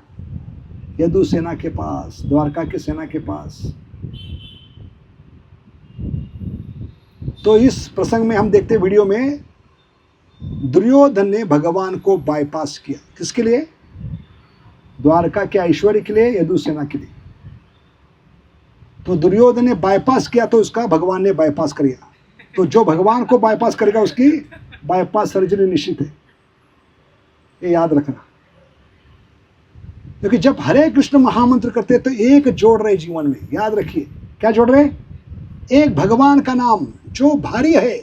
यदु सेना के पास, द्वारका की सेना के पास। तो इस प्रसंग में हम देखते वीडियो में दुर्योधन ने भगवान को बाईपास किया। किसके लिए? द्वारका के ऐश्वर्य के लिए, यदु सेना के लिए। तो दुर्योधन ने बाईपास किया तो उसका भगवान ने बाईपास कर दिया। तो जो भगवान को बाईपास करेगा उसकी बाईपास सर्जरी निश्चित है, ये याद रखना। क्योंकि जब हरे कृष्ण महामंत्र करते तो एक जोड़ रहे जीवन में। याद रखिए, क्या जोड़ रहे? एक भगवान का नाम जो भारी है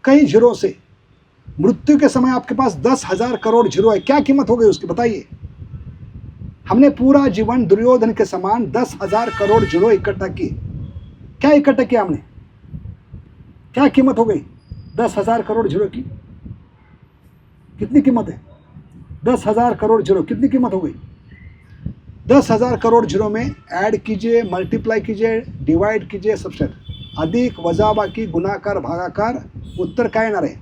कई जीरो से। मृत्यु के समय आपके पास 10,000 करोड़ जीरो है, क्या कीमत हो गई उसकी बताइए? हमने पूरा जीवन दुर्योधन के समान 10,000 करोड़ जीरो इकट्ठा किए। क्या इकट्ठा किया हमने? क्या कीमत हो गई 10,000 करोड़ जीरो की? कितनी कीमत है? 10,000 करोड़ जीरो कितनी कीमत हो गई? 10,000 करोड़ जीरो में ऐड कीजिए, मल्टीप्लाई कीजिए, डिवाइड कीजिए, सबसे अधिक वजा बाकी गुणाकार भागाकार उत्तर क्या ना रहे,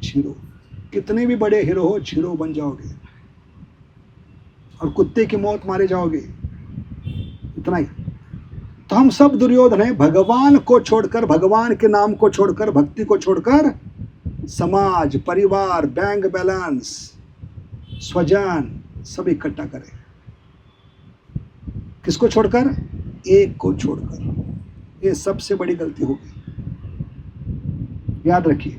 जीरो। कितने भी बड़े हीरो हो, जीरो बन जाओगे और कुत्ते की मौत मारे जाओगे, इतना ही। तो हम सब दुर्योधन हैं। भगवान को छोड़कर, भगवान के नाम को छोड़कर, भक्ति को छोड़कर समाज, परिवार, बैंक बैलेंस, स्वजन सब इकट्ठा करें। किसको छोड़कर? एक को छोड़कर। ये सबसे बड़ी गलती होगी, याद रखिए।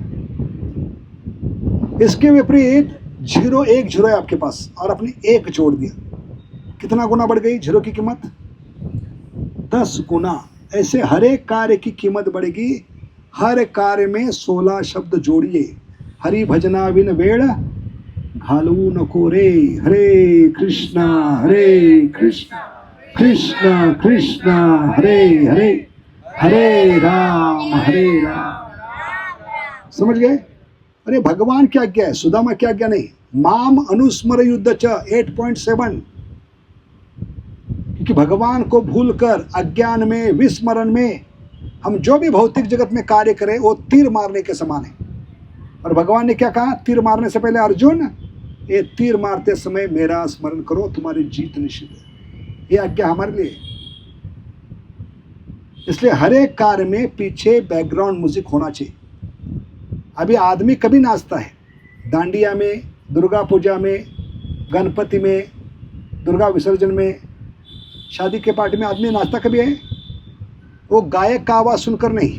इसके विपरीत जीरो, एक जीरो है आपके पास और आपने एक जोड़ दिया, कितना गुना बढ़ गई जीरो की कीमत? 10 गुना। ऐसे हर एक कार्य की कीमत बढ़ेगी। हर कार्य में 16 शब्द जोड़िए। हरि भजना बिन वेड़ घालू नको रे। हरे कृष्णा कृष्ण कृष्ण हरे हरे, हरे राम हरे राम। समझ गए? अरे भगवान क्या आज्ञा है, सुदामा क्या आज्ञा नहीं। माम अनुस्मर युद्ध च 8.7, क्योंकि भगवान को भूलकर अज्ञान में, विस्मरण में हम जो भी भौतिक जगत में कार्य करें वो तीर मारने के समान है। और भगवान ने क्या कहा? तीर मारने से पहले, अर्जुन ये तीर मारते समय मेरा स्मरण करो, तुम्हारी जीत निश्चित है। ये आज्ञा हमारे लिए। इसलिए हर एक कार्य में पीछे बैकग्राउंड म्यूजिक होना चाहिए। अभी आदमी कभी नाचता है, दांडिया में, दुर्गा पूजा में, गणपति में, दुर्गा विसर्जन में, शादी के पार्टी में आदमी नाचता कभी है? वो गायक का आवाज सुनकर नहीं,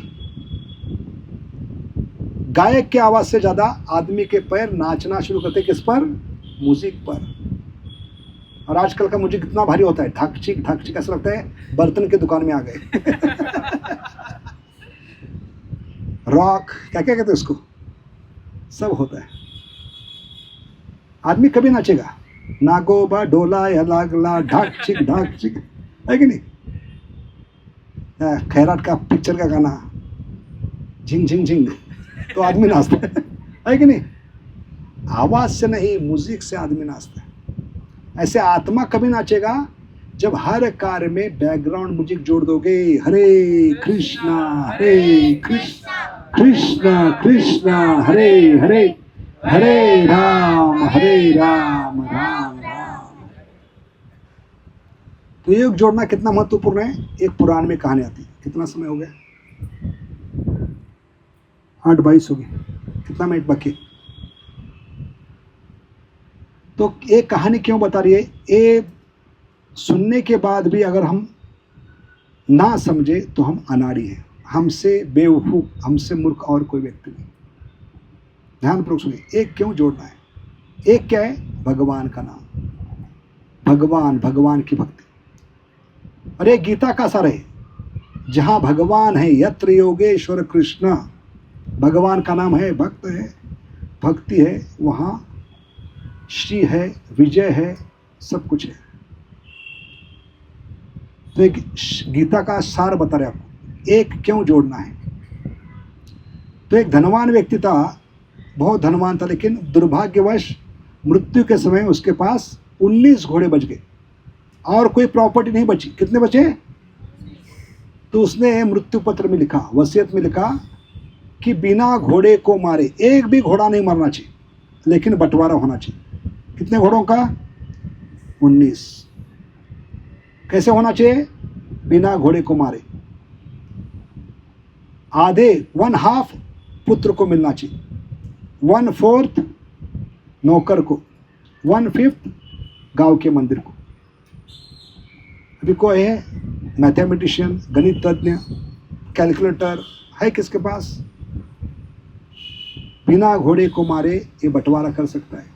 गायक की आवाज से ज्यादा आदमी के पैर नाचना शुरू करते। किस पर? म्यूजिक पर। और आजकल का म्यूजिक कितना भारी होता है, ढाकचिक ढाकचिक, ऐसा लगता है बर्तन की दुकान में आ गए। रॉक, क्या क्या कहते हैं उसको, सब होता है। आदमी कभी नाचेगा? नागोबा डोला या लागला, ढाकचिक है कि नहीं? खैराट का पिक्चर का गाना झिंग झिंग झिंग, तो आदमी नाचता है कि नहीं? आवाज से नहीं, म्यूजिक से आदमी नाचता है। ऐसे आत्मा कभी नाचेगा जब हर कार्य में बैकग्राउंड म्यूजिक जोड़ दोगे। हरे कृष्णा कृष्णा कृष्णा हरे हरे, हरे राम राम राम। तो योग जोड़ना कितना महत्वपूर्ण है। एक पुराण में कहानी आती है। कितना समय हो गया? 8:22 हो गई। कितना मिनट बाकी? तो एक कहानी क्यों बता रही है? ये सुनने के बाद भी अगर हम ना समझे तो हम अनाड़ी हैं, हमसे बेवकूफ, हमसे मूर्ख और कोई व्यक्ति नहीं। ध्यानपूर्वक सुनिए। एक क्यों जोड़ना है? एक क्या है? भगवान का नाम, भगवान की भक्ति। अरे गीता का सार है, जहां भगवान है, यत्र योगेश्वर कृष्ण, भगवान का नाम है, भक्त है, भक्ति है, वहां श्री है, विजय है, सब कुछ है। तो एक गीता का सार बता रहे आपको, एक क्यों जोड़ना है। तो एक धनवान व्यक्ति था, बहुत धनवान था, लेकिन दुर्भाग्यवश मृत्यु के समय उसके पास 19 घोड़े बच गए और कोई प्रॉपर्टी नहीं बची। कितने बचे? तो उसने मृत्यु पत्र में लिखा, वसीयत में लिखा कि बिना घोड़े को मारे, एक भी घोड़ा नहीं मरना चाहिए, लेकिन बंटवारा होना चाहिए। कितने घोड़ों का? 19। कैसे होना चाहिए? बिना घोड़े को मारे। आधे 1/2 पुत्र को मिलना चाहिए, 1/4 नौकर को, 1/5 गांव के मंदिर को। अभी कोई है मैथमेटिशियन, गणित तज्ञ, कैलकुलेटर है किसके पास? बिना घोड़े को मारे ये बंटवारा कर सकता है।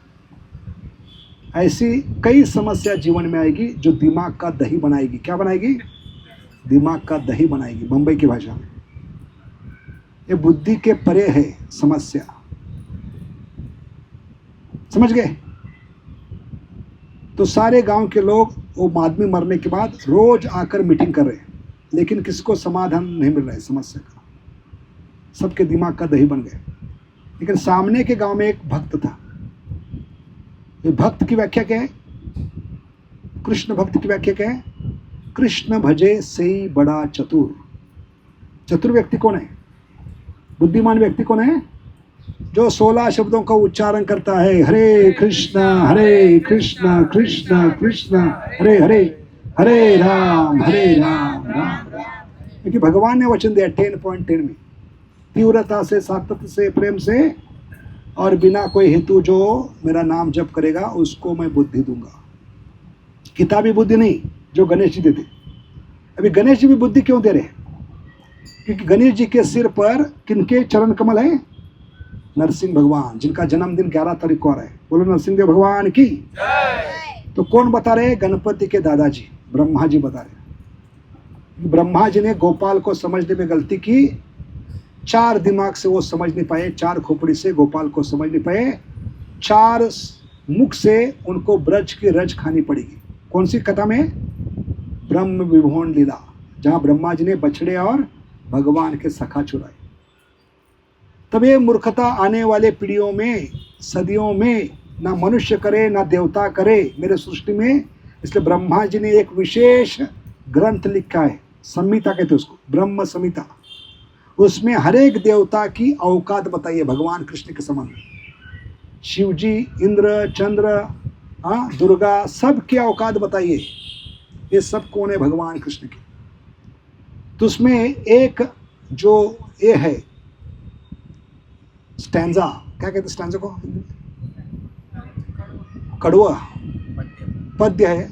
ऐसी कई समस्या जीवन में आएगी जो दिमाग का दही बनाएगी। क्या बनाएगी? दिमाग का दही बनाएगी, बंबई की भाषा में। ये बुद्धि के परे है समस्या, समझ गए? तो सारे गांव के लोग वो आदमी मरने के बाद रोज आकर मीटिंग कर रहे हैं, लेकिन किसको समाधान नहीं मिल रहा है समस्या का। सबके दिमाग का दही बन गए। लेकिन सामने के गांव में एक भक्त था। ये भक्त की व्याख्या क्या है? कृष्ण भक्त की व्याख्या क्या है? कृष्ण भजे से बड़ा चतुर। चतुर व्यक्ति कौन है? बुद्धिमान व्यक्ति कौन है? जो 16 शब्दों का उच्चारण करता है, हरे कृष्ण कृष्ण कृष्ण हरे हरे, हरे राम राम राम। क्योंकि भगवान ने वचन दिया 10.10 में, तीव्रता से, सातत्य से, प्रेम से और बिना कोई हेतु जो मेरा नाम जप करेगा उसको मैं बुद्धि दूंगा। किताबी बुद्धि नहीं जो गणेश जी देते। अभी गणेश जी भी बुद्धि क्यों दे रहे हैं? क्योंकि गणेश जी के सिर पर किनके चरण कमल है? नरसिंह भगवान, जिनका जन्मदिन 11 तारीख को आ रहा है। बोलो नरसिंह देव भगवान की। तो कौन बता रहे? गणपति के दादाजी ब्रह्मा जी बता रहे। ब्रह्मा जी ने गोपाल को समझने में गलती की। 4 दिमाग से वो समझ नहीं पाए, 4 खोपड़ी से गोपाल को समझ नहीं पाए, 4 मुख से उनको ब्रज की रज खानी पड़ेगी। कौन सी कथा में? ब्रह्म विभोन लीला, जहाँ ब्रह्मा जी ने बछड़े और भगवान के सखा चुराए। तब ये मूर्खता आने वाले पीढ़ियों में, सदियों में ना मनुष्य करे ना देवता करे मेरे सृष्टि में। इसलिए ब्रह्मा जी ने एक विशेष ग्रंथ लिखा है, संहिता कहते हैं उसको, ब्रह्म संहिता। उसमें हर एक देवता की औकात बताइए भगवान कृष्ण के समान। शिव जी, इंद्र, चंद्र, दुर्गा, सब की औकात बताइए। ये सब कौन है? भगवान कृष्ण की। तो उसमें एक जो ये है स्टैंजा, क्या कहते हैं स्टैंजा को? कड़वा पद्य है,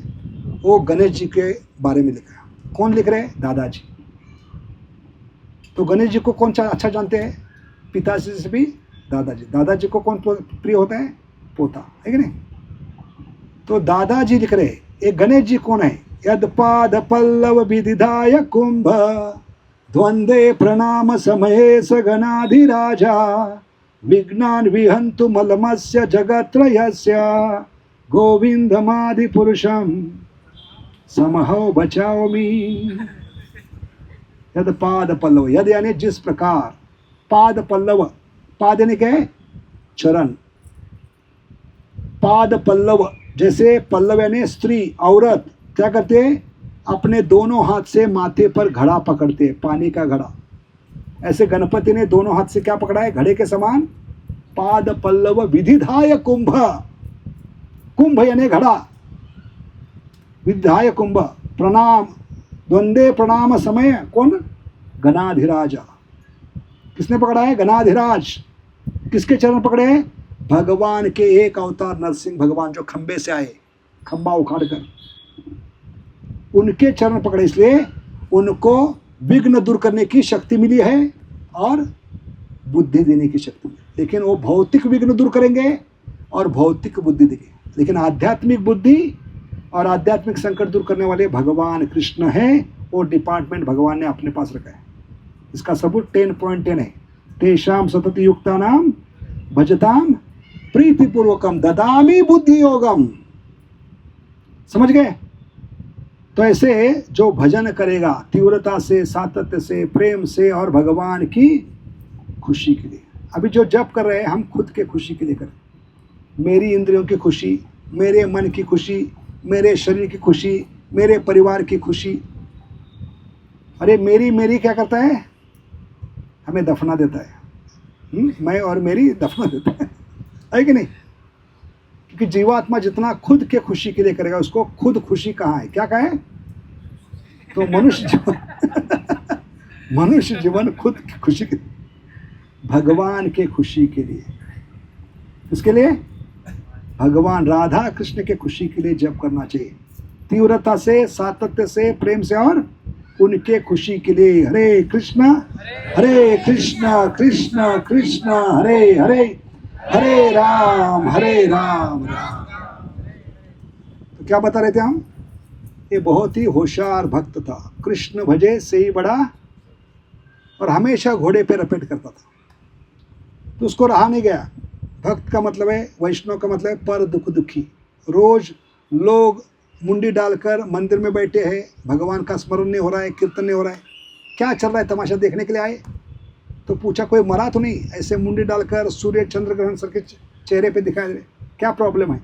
वो गणेश जी के बारे में लिखा है। कौन लिख रहे हैं? दादाजी। तो गणेश जी को कौन अच्छा जानते हैं? पिताजी से भी दादाजी। दादाजी को कौन प्रिय होता है? पोता, है कि नहीं? तो दादाजी लिख रहे हैं। एक गणेश जी कौन है? यद पाद पल्लव विदिधाय कुंभ द्वंद्वे प्रणाम समये स गणाधिराजा विघ्नान् विहन्तु मलमस्य जगत्त्रयस्य गोविंदमादि पुरुषम समहो बचाओमी। यद पाद पल्लव, यद यानी जिस प्रकार, पाद पल्लव, पाद यानी क्या है? चरण। पाद पल्लव, जैसे पल्लव यानी स्त्री, औरत क्या करते हैं? अपने दोनों हाथ से माथे पर घड़ा पकड़ते हैं, पानी का घड़ा। ऐसे गणपति ने दोनों हाथ से क्या पकड़ा है? घड़े के समान। पाद पल्लव विधिधाय कुंभ, कुंभ यानी घड़ा, विधिधाय कुंभ, प्रणाम, द्वंद्वे प्रणाम समय, कौन? गणाधिराजा। किसने पकड़ा है? गणाधिराज। किसके चरण पकड़े हैं? भगवान के एक अवतार नरसिंह भगवान, जो खंबे से आए, खंबा उखाड़ कर, उनके चरण पकड़े। इसलिए उनको विघ्न दूर करने की शक्ति मिली है और बुद्धि देने की शक्ति मिली। लेकिन वो भौतिक विघ्न दूर करेंगे और भौतिक बुद्धि देंगे, लेकिन आध्यात्मिक बुद्धि और आध्यात्मिक संकट दूर करने वाले भगवान कृष्ण हैं। वो डिपार्टमेंट भगवान ने अपने पास रखा है। इसका सबूत 10.10 है। तेषाम सतत युक्ता नाम भजताम प्रीतिपूर्वकम ददामी बुद्धि योगम। समझ गए? तो ऐसे जो भजन करेगा तीव्रता से, सातत्य से, प्रेम से और भगवान की खुशी के लिए। अभी जो जप कर रहे हैं हम खुद के खुशी के लिए करें। मेरी इंद्रियों की खुशी, मेरे मन की खुशी, मेरे शरीर की खुशी, मेरे परिवार की खुशी। अरे मेरी क्या करता है? हमें दफना देता है। मैं और मेरी दफना देता है कि नहीं? क्योंकि जीवात्मा जितना खुद के खुशी के लिए करेगा, उसको खुद खुशी कहाँ है? क्या कहा है? तो मनुष्य जीवन खुद की खुशी के, भगवान के खुशी के लिए। इसके लिए भगवान राधा कृष्ण के खुशी के लिए जप करना चाहिए, तीव्रता से, सातत्य से, प्रेम से और उनके खुशी के लिए। हरे कृष्ण कृष्ण कृष्ण हरे हरे, हरे राम राम। तो क्या बता रहे थे हम? ये बहुत ही होशियार भक्त था, कृष्ण भजे से ही बड़ा, और हमेशा घोड़े पे रपेट करता था। तो उसको रहा नहीं गया। भक्त का मतलब है, वैष्णव का मतलब है पर दुख दुखी। रोज लोग मुंडी डालकर मंदिर में बैठे हैं, भगवान का स्मरण नहीं हो रहा है, कीर्तन नहीं हो रहा है, क्या चल रहा है? तमाशा देखने के लिए आए। तो पूछा कोई मरा तो नहीं? ऐसे मुंडी डालकर सूर्य चंद्र ग्रहण सर के चेहरे पे दिखाई दे रहे, क्या प्रॉब्लम है?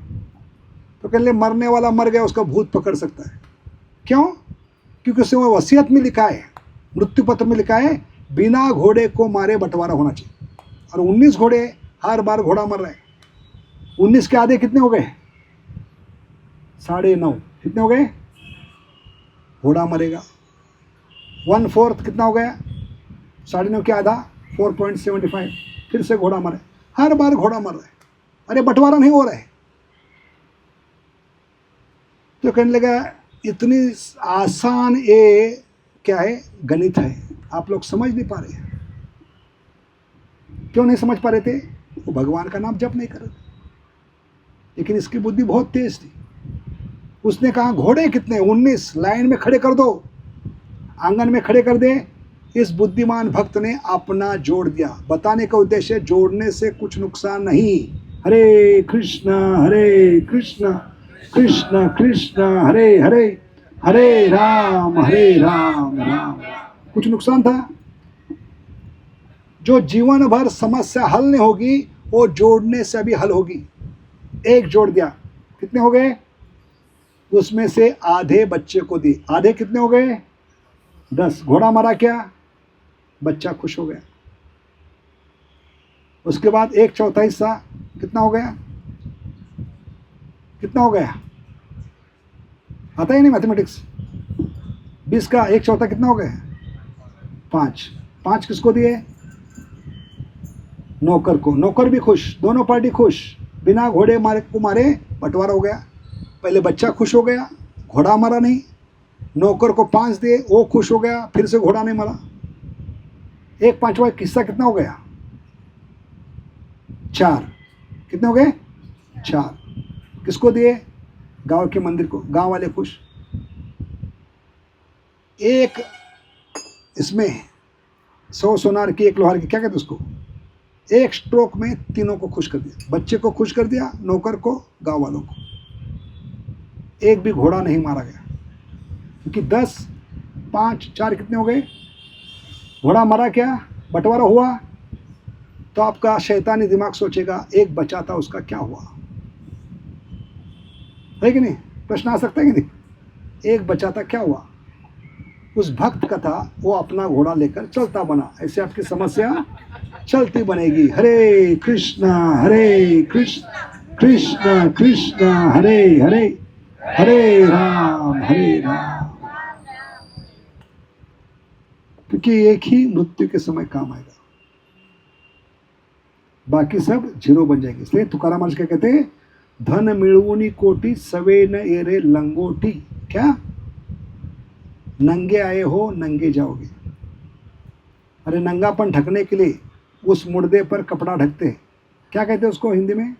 तो कहने लगे मरने वाला मर गया, उसका भूत पकड़ सकता है। क्यों? क्योंकि उसमें वो वसीयत में लिखा है, मृत्यु पत्र में लिखा है, बिना घोड़े को मारे बंटवारा होना चाहिए। और 19 घोड़े, हर बार घोड़ा मर रहा है। 19 के आधे कितने हो गए? 9.5। कितने हो गए? घोड़ा मरेगा। 1/4 कितना हो गया? 9.5 के आधा 4.75, फिर से घोड़ा मरे। हर बार घोड़ा मर रहा है। अरे बंटवारा नहीं हो रहा है। तो कहने लगा इतनी आसान ये क्या है? गणित है। आप लोग समझ नहीं पा रहे हैं। क्यों नहीं समझ पा रहे थे? वो भगवान का नाम जप नहीं कर रहे थे। लेकिन इसकी बुद्धि बहुत तेज थी। उसने कहा घोड़े कितने? 19, लाइन में खड़े कर दो, आंगन में खड़े कर दे। इस बुद्धिमान भक्त ने अपना जोड़ दिया। बताने का उद्देश्य है जोड़ने से कुछ नुकसान नहीं। हरे कृष्ण कृष्ण कृष्ण हरे हरे, हरे राम राम राम। कुछ नुकसान था? जो जीवन भर समस्या हल नहीं होगी, वो जोड़ने से अभी हल होगी। एक जोड़ दिया, कितने हो गए? उसमें से आधे बच्चे को दिए। आधे कितने हो गए? 10। घोड़ा मरा क्या? बच्चा खुश हो गया। उसके बाद 1/4 हिस्सा कितना हो गया? कितना हो गया? आता ही नहीं मैथमेटिक्स। 20 का 1/4 कितना हो गया? 5। 5 किसको दिए? नौकर को। नौकर भी खुश, दोनों पार्टी खुश। बिना घोड़े मारे को मारे बंटवारा हो गया। पहले बच्चा खुश हो गया, घोड़ा मरा नहीं। नौकर को 5 दिए, वो खुश हो गया, फिर से घोड़ा नहीं मरा। 1/5 हिस्सा कितना हो गया? 4। कितने हो गए? 4। किसको दिए? गांव के मंदिर को। गांव वाले खुश। एक इसमें 100 सोनार की, 1 लोहार की, क्या कहते उसको? एक स्ट्रोक में तीनों को खुश कर दिया। बच्चे को खुश कर दिया, नौकर को, गांव वालों को। एक भी घोड़ा नहीं मारा गया। क्योंकि 10, 5, 4 कितने हो गए? घोड़ा मरा क्या? बंटवारा हुआ। तो आपका शैतानी दिमाग सोचेगा एक बचा था, उसका क्या हुआ? है कि नहीं? प्रश्न आ सकता है कि नहीं? एक बचा था, क्या हुआ? उस भक्त का था, वो अपना घोड़ा लेकर चलता बना। ऐसे आपकी समस्या चलती बनेगी। हरे कृष्ण कृष्ण कृष्ण हरे हरे, हरे राम राम। क्योंकि एक ही मृत्यु के समय काम आएगा, बाकी सब जीरो बन जाएंगे। इसलिए तुकाराम महाराज क्या कहते हैं? धन मिळवूनी कोटी सवे न एरे लंगोटी। क्या? नंगे आए हो नंगे जाओगे। अरे नंगापन ढकने के लिए उस मुर्दे पर कपड़ा ढकते हैं, क्या कहते हैं उसको हिंदी में?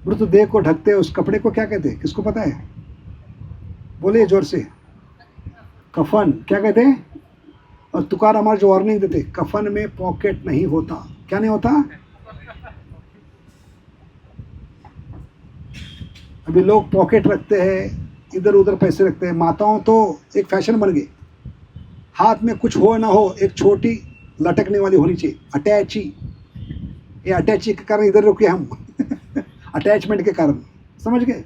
मृतदेह को ढकते हैं, उस कपड़े को क्या कहते हैं? किसको पता है? बोलिए जोर से। कफन। क्या कहते हैं? और तुकाराम महाराज जो वार्निंग देते, कफन में पॉकेट नहीं होता। क्या नहीं होता? अभी लोग पॉकेट रखते हैं, इधर उधर पैसे रखते हैं। माताओं तो एक फैशन बन गई, हाथ में कुछ हो ना हो एक छोटी लटकने वाली होनी चाहिए, अटैची। ये अटैची के कारण इधर रुके हम अटैचमेंट के कारण, समझ गए?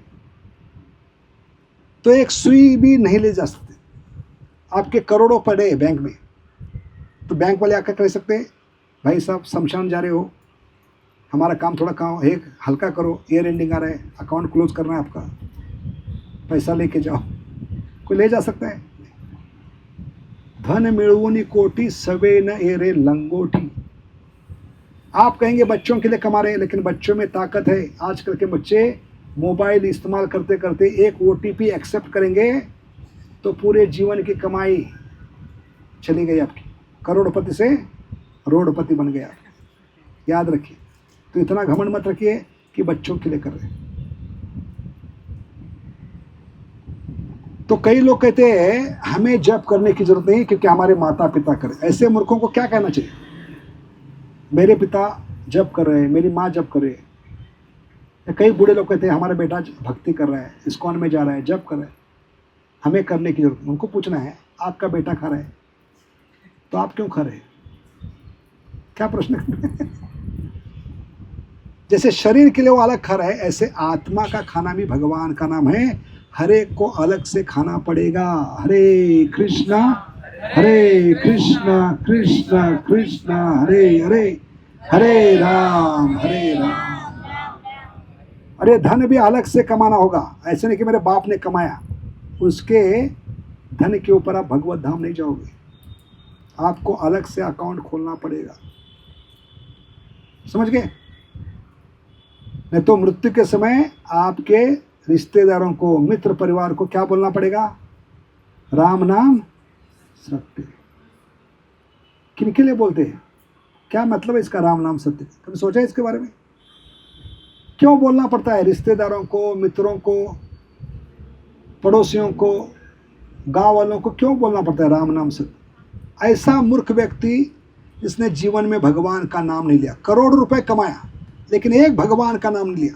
तो एक सुई भी नहीं ले जा सकते। आपके करोड़ों पड़े हैं बैंक में, तो बैंक वाले आकर कह सकते हैं भाई साहब शमशान जा रहे हो, हमारा काम थोड़ा काम एक हल्का करो, ईयर एंडिंग आ रहा है, अकाउंट क्लोज करना है आपका, पैसा लेके जाओ। कोई ले जा सकता है? धन मिळवूनी कोटी सवे न एरे लंगोटी। आप कहेंगे बच्चों के लिए कमा रहे हैं, लेकिन बच्चों में ताकत है। आजकल के बच्चे मोबाइल इस्तेमाल करते करते एक OTP एक्सेप्ट करेंगे तो पूरे जीवन की कमाई चली गई आपकी। करोड़पति से रोडपति बन गया। याद रखिए। तो इतना घमंड मत रखिए कि बच्चों के लिए कर रहे हैं। तो कई लोग कहते हैं हमें जप करने की जरूरत नहीं क्योंकि हमारे माता पिता करें। ऐसे मूर्खों को क्या कहना चाहिए? मेरे पिता जप कर रहे हैं, मेरी माँ जप कर रही है। कई बूढ़े लोग कहते हैं हमारा बेटा भक्ति कर रहा है, इस्कॉन में जा रहा है, जप कर रहा है, हमें करने की जरूरत नहीं। उनको पूछना है आपका बेटा खा रहा है तो आप क्यों खा रहे हैं? क्या प्रश्न जैसे शरीर के लिए वो अलग खा रहा है, ऐसे आत्मा का खाना भी भगवान का नाम है। हर एक को अलग से खाना पड़ेगा। हरे कृष्णा कृष्णा कृष्णा हरे हरे, हरे राम हरे राम। अरे धन भी अलग से कमाना होगा। ऐसे नहीं कि मेरे बाप ने कमाया, उसके धन के ऊपर आप भगवत धाम नहीं जाओगे। आपको अलग से अकाउंट खोलना पड़ेगा, समझ गए? नहीं तो मृत्यु के समय आपके रिश्तेदारों को, मित्र परिवार को क्या बोलना पड़ेगा? राम नाम सत्य। किनके लिए बोलते हैं? क्या मतलब है इसका राम नाम सत्य? कभी सोचा है इसके बारे में? क्यों बोलना पड़ता है? रिश्तेदारों को, मित्रों को, पड़ोसियों को, गांव वालों को क्यों बोलना पड़ता है राम नाम सत्य? ऐसा मूर्ख व्यक्ति जिसने जीवन में भगवान का नाम नहीं लिया, करोड़ रुपए कमाया लेकिन एक भगवान का नाम नहीं लिया,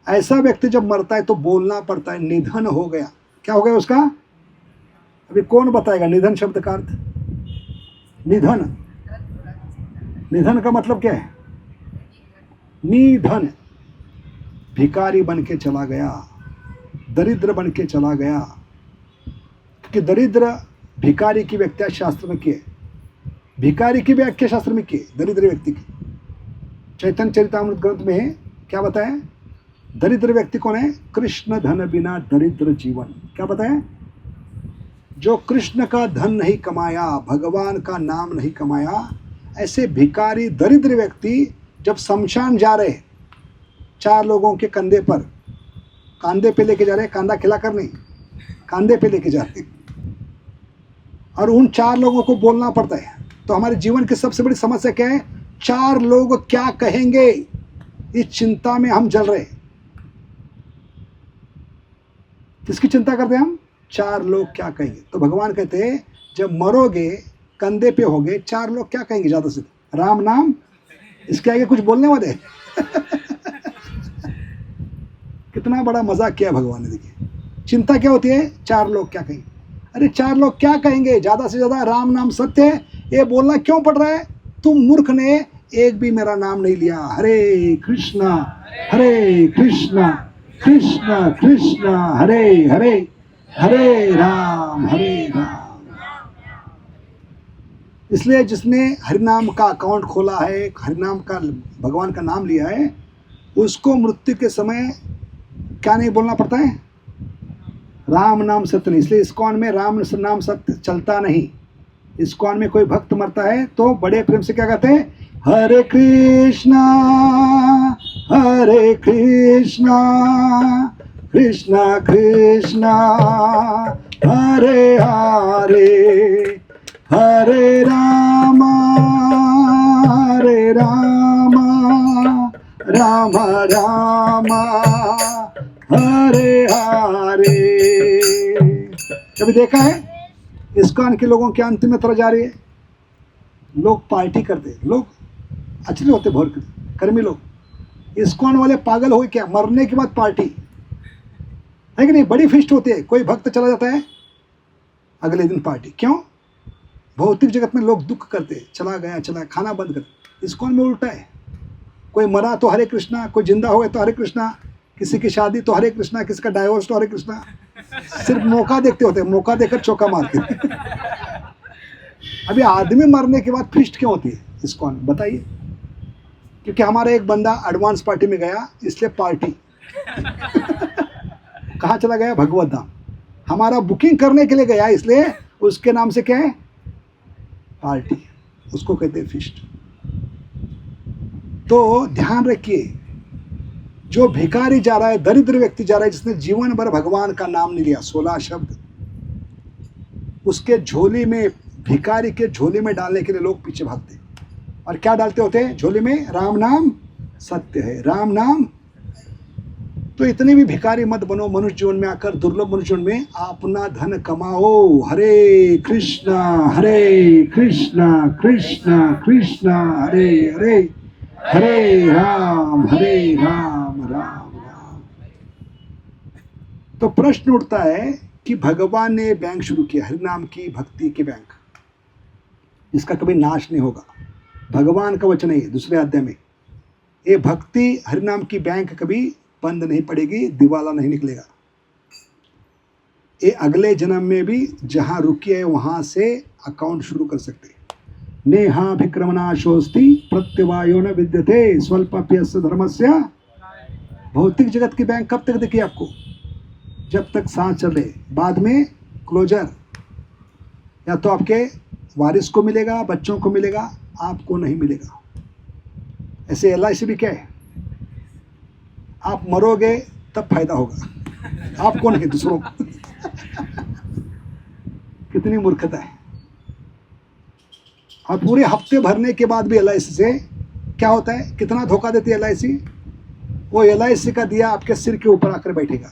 ऐसा व्यक्ति जब मरता है तो बोलना पड़ता है निधन हो गया। क्या हो गया उसका? अभी कौन बताएगा निधन शब्द का अर्थ? निधन, निधन का मतलब क्या है? निधन, भिखारी बन के चला गया, दरिद्र बन के चला गया। क्योंकि दरिद्र भिखारी की व्याख्या शास्त्र में की है, भिखारी की व्याख्या शास्त्र में की है, दरिद्र व्यक्ति की। चैतन्य चरितामृत ग्रंथ में क्या बताया? दरिद्र व्यक्ति कौन है? कृष्ण धन बिना दरिद्र जीवन। क्या बताया? जो कृष्ण का धन नहीं कमाया, भगवान का नाम नहीं कमाया, ऐसे भिखारी दरिद्र व्यक्ति जब शमशान जा रहे, 4 लोगों के कंधे पर, कांधे पे लेके जा रहे, कांधा खिलाकर नहीं, कांधे पे लेके जा रहे, और उन 4 लोगों को बोलना पड़ता है। तो हमारे जीवन की सबसे बड़ी समस्या क्या है? 4 लोग क्या कहेंगे, इस चिंता में हम जल रहे। किसकी चिंता करते हैं हम? 4 लोग क्या कहेंगे। तो भगवान कहते हैं जब मरोगे, कंधे पे होगे, 4 लोग क्या कहेंगे? ज्यादा से राम नाम, इसके आगे कुछ बोलने वाले? कितना बड़ा मजाक किया भगवान ने। देखिए चिंता क्या होती है? 4 लोग क्या कहेंगे। अरे 4 लोग क्या कहेंगे? ज्यादा से ज्यादा राम नाम सत्य है, ये बोलना क्यों पड़ रहा है? तुम मूर्ख ने एक भी मेरा नाम नहीं लिया। हरे कृष्णा कृष्णा कृष्णा हरे हरे, हरे राम। इसलिए जिसने हरिनाम का अकाउंट खोला है, हरिनाम का, भगवान का नाम लिया है, उसको मृत्यु के समय क्या नहीं बोलना पड़ता है? राम नाम सत्य नहीं। इसलिए इस्कॉन में राम नाम सत्य चलता नहीं। इस्कॉन में कोई भक्त मरता है तो बड़े प्रेम से क्या कहते हैं? हरे कृष्णा कृष्णा कृष्णा हरे हरे, हरे राम राम राम हरे हरे। कभी देखा है इस्कॉन के लोगों की अंतिम यात्रा जा रही है, लोग पार्टी करते, लोग अच्छे होते, बहुत कर्मी लोग। इस्कॉन वाले पागल हो क्या? मरने के बाद पार्टी है कि नहीं? बड़ी फिस्ट होती है। कोई भक्त चला जाता है, अगले दिन पार्टी। क्यों? भौतिक जगत में लोग दुख करते, चला गया, खाना बंद कर। इस्कॉन में उल्टा है, कोई मरा तो हरे कृष्णा, कोई जिंदा हो गया तो हरे कृष्णा, किसी की शादी तो हरे कृष्णा, किसी का डाइवोर्स तो हरे कृष्णा। सिर्फ मौका देखते होते, मौका देकर चौका मारते। अभी आदमी मरने के बाद फिस्ट क्यों होती है इस्कॉन? बताइए। क्योंकि हमारा एक बंदा एडवांस पार्टी में गया, इसलिए पार्टी। कहाँ चला गया? भगवत धाम। हमारा बुकिंग करने के लिए गया, इसलिए उसके नाम से क्या है? पार्टी। उसको कहते हैं फिस्ट। तो ध्यान रखिए, जो भिखारी जा रहा है, दरिद्र व्यक्ति जा रहा है, जिसने जीवन भर भगवान का नाम नहीं लिया, 16 शब्द, उसके झोली में, भिखारी के झोली में डालने के लिए लोग पीछे भागते। और क्या डालते होते हैं झोली में? राम नाम सत्य है, राम नाम। तो इतने भी भिखारी मत बनो। मनुष्य जीवन में आकर, दुर्लभ मनुष्य जीवन में अपना धन कमाओ। हरे कृष्णा कृष्णा कृष्णा हरे हरे, हरे राम राम राम। तो प्रश्न उठता है कि भगवान ने बैंक शुरू किया, हरिनाम की भक्ति के बैंक, इसका कभी नाश नहीं होगा। भगवान का वचन है दूसरे अध्याय में, ये भक्ति हरिनाम की बैंक कभी बंद नहीं पड़ेगी, दिवाला नहीं निकलेगा। ये अगले जन्म में भी जहाँ रुकी है वहाँ से अकाउंट शुरू कर सकते। नेहाभिक्रमणाशोस्ति प्रत्यवायो न विद्यते स्वल्पप्यस्य धर्मस्य। भौतिक जगत की बैंक कब तक देखिए आपको? जब तक सांस चले, बाद में क्लोजर। या तो आपके वारिस को मिलेगा, बच्चों को मिलेगा, आपको नहीं मिलेगा। ऐसे LIC भी क्या है, आप मरोगे तब फायदा होगा, आपको नहीं, दूसरों को। कितनी मूर्खता है। और पूरे हफ्ते भरने के बाद भी LIC से क्या होता है, कितना धोखा देती है LIC। वो LIC का दिया आपके सिर के ऊपर आकर बैठेगा।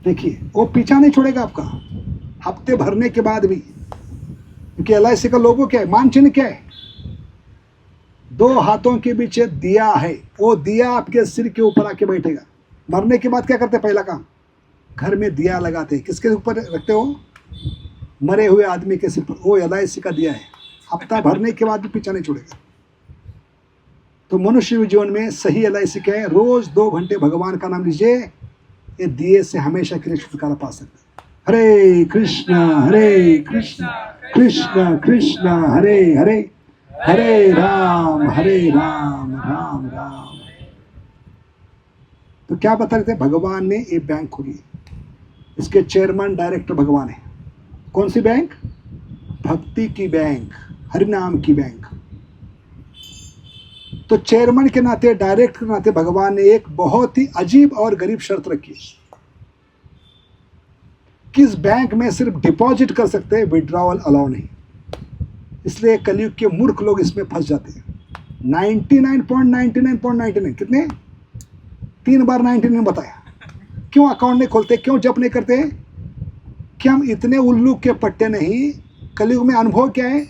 देखिए, वो पीछा नहीं छोड़ेगा आपका हफ्ते भरने के बाद भी, क्योंकि LIC का लोगो क्या है, मान चिन्ह क्या है, 2 हाथों के बीच दिया है। वो दिया आपके सिर के ऊपर आके बैठेगा। मरने के बाद क्या करते हैं? पहला काम, घर में दिया लगाते हैं। किसके ऊपर रखते हो? मरे हुए आदमी के सिर पर। वो LIC का दिया है, हफ्ता भरने के बाद भी पीछा नहीं छोड़ेगा। तो मनुष्य जीवन में सही LIC क्या है? रोज 2 घंटे भगवान का नाम लीजिए, ये दिए से हमेशा के लिए छुटकारा पा सकते हैं। हरे कृष्णा कृष्ण कृष्ण हरे हरे, हरे राम राम राम। तो क्या बता रहे थे? भगवान ने ये बैंक खोली, इसके चेयरमैन डायरेक्टर भगवान है। कौन सी बैंक? भक्ति की बैंक, हरिनाम की बैंक। तो चेयरमैन के नाते, डायरेक्टर के नाते भगवान ने एक बहुत ही अजीब और गरीब शर्त रखी कि इस बैंक में सिर्फ डिपॉजिट कर सकते हैं, विड्रॉवल अलाउ नहीं। इसलिए कलयुग के मूर्ख लोग इसमें फंस जाते हैं। 99.99.99 कितने? 3 बार 99 बताया। क्यों अकाउंट नहीं खोलते, क्यों जप नहीं करते? कि हम इतने उल्लू के पट्टे नहीं। कलयुग में अनुभव क्या है,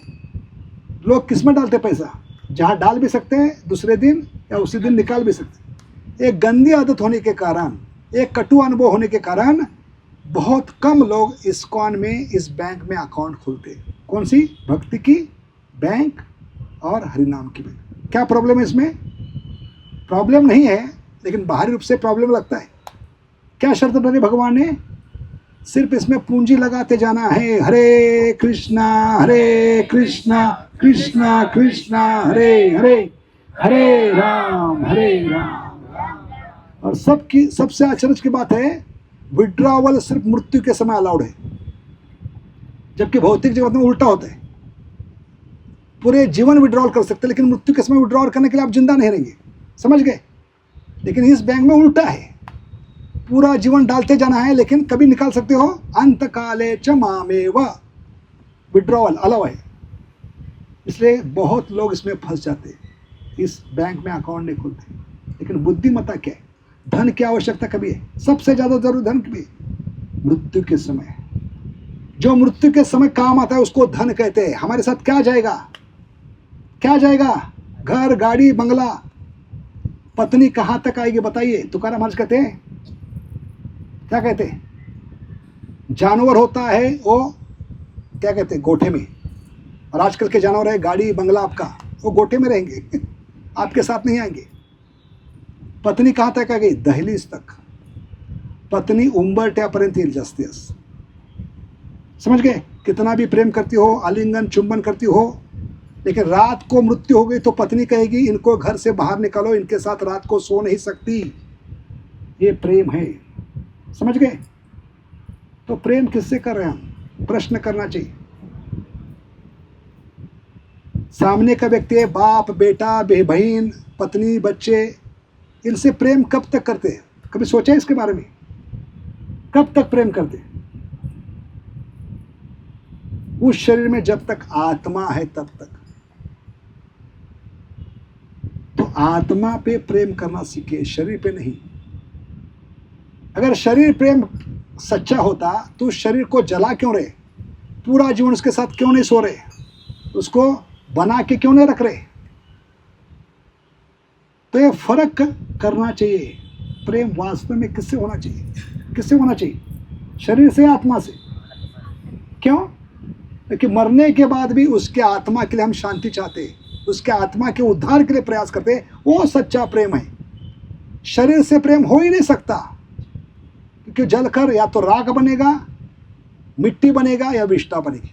लोग किस में डालते पैसा? जहाँ डाल भी सकते हैं दूसरे दिन या उसी दिन निकाल भी सकते हैं। एक गंदी आदत होने के कारण, एक कटु अनुभव होने के कारण बहुत कम लोग इस्कॉन में, इस बैंक में अकाउंट खोलते हैं। कौन सी? भक्ति की बैंक और हरिनाम की बैंक। क्या प्रॉब्लम है इसमें? प्रॉब्लम नहीं है, लेकिन बाहरी रूप से प्रॉब्लम लगता है। क्या शर्त बनी भगवान ने? सिर्फ इसमें पूंजी लगाते जाना है। हरे कृष्णा कृष्णा कृष्णा हरे हरे, हरे राम और सबसे आश्चर्य की बात है, विड्रॉवल सिर्फ मृत्यु के समय अलाउड है, जबकि भौतिक जगत में उल्टा होता है। पूरे जीवन विड्रॉल कर सकते हैं, लेकिन मृत्यु के समय विड्रॉल करने के लिए आप जिंदा नहीं रहेंगे। समझ गए? लेकिन इस बैंक में उल्टा है, पूरा जीवन डालते जाना है, लेकिन कभी निकाल सकते हो। अंत काले च मामेव, विड्रॉवल अलाउ है। इसलिए बहुत लोग इसमें फंस जाते हैं, इस बैंक में अकाउंट नहीं खोलते। लेकिन बुद्धिमत्ता क्या है? धन की आवश्यकता कभी है? सबसे ज्यादा जरूर धन कभी? मृत्यु के समय। जो मृत्यु के समय काम आता है उसको धन कहते हैं। हमारे साथ क्या जाएगा? क्या जाएगा? घर, गाड़ी, बंगला। पत्नी कहाँ तक आएगी बताइए? तुकाराम महाराज कहते हैं, क्या कहते हैं? जानवर होता है वो क्या कहते हैं? गोठे में। और आजकल के जानवर है गाड़ी, बंगला आपका, वो गोठे में रहेंगे आपके साथ नहीं आएंगे। पत्नी कहाँ तक आ गई? दहलीज तक। पत्नी उंबरठ्यापर्यंत येईल जास्तीस। समझ गए? कितना भी प्रेम करती हो, आलिंगन चुंबन करती हो, लेकिन रात को मृत्यु हो गई तो पत्नी कहेगी इनको घर से बाहर निकालो, इनके साथ रात को सो नहीं सकती। ये प्रेम है। समझ गए? तो प्रेम किससे कर रहे हैं हम? प्रश्न करना चाहिए। सामने का व्यक्ति है, बाप, बेटा, बहन, पत्नी, बच्चे, इनसे प्रेम कब तक करते हैं? कभी सोचा है इसके बारे में? कब तक प्रेम करते हैं? उस शरीर में जब तक आत्मा है तब तक। तो आत्मा पे प्रेम करना सीखे, शरीर पे नहीं। अगर शरीर प्रेम सच्चा होता तो उस शरीर को जला क्यों रहे? पूरा जीवन उसके साथ क्यों नहीं सो रहे? उसको बना के क्यों नहीं रख रहे? तो ये फर्क करना चाहिए। प्रेम वास्तव में किससे होना चाहिए? किससे होना चाहिए? शरीर से, आत्मा से। क्यों? क्योंकि मरने के बाद भी उसके आत्मा के लिए हम शांति चाहते हैं। उसके आत्मा के उद्धार के लिए प्रयास करते हैं, वो सच्चा प्रेम है। शरीर से प्रेम हो ही नहीं सकता, क्योंकि जलकर या तो राख बनेगा, मिट्टी बनेगा, या विष्ठा बनेगी।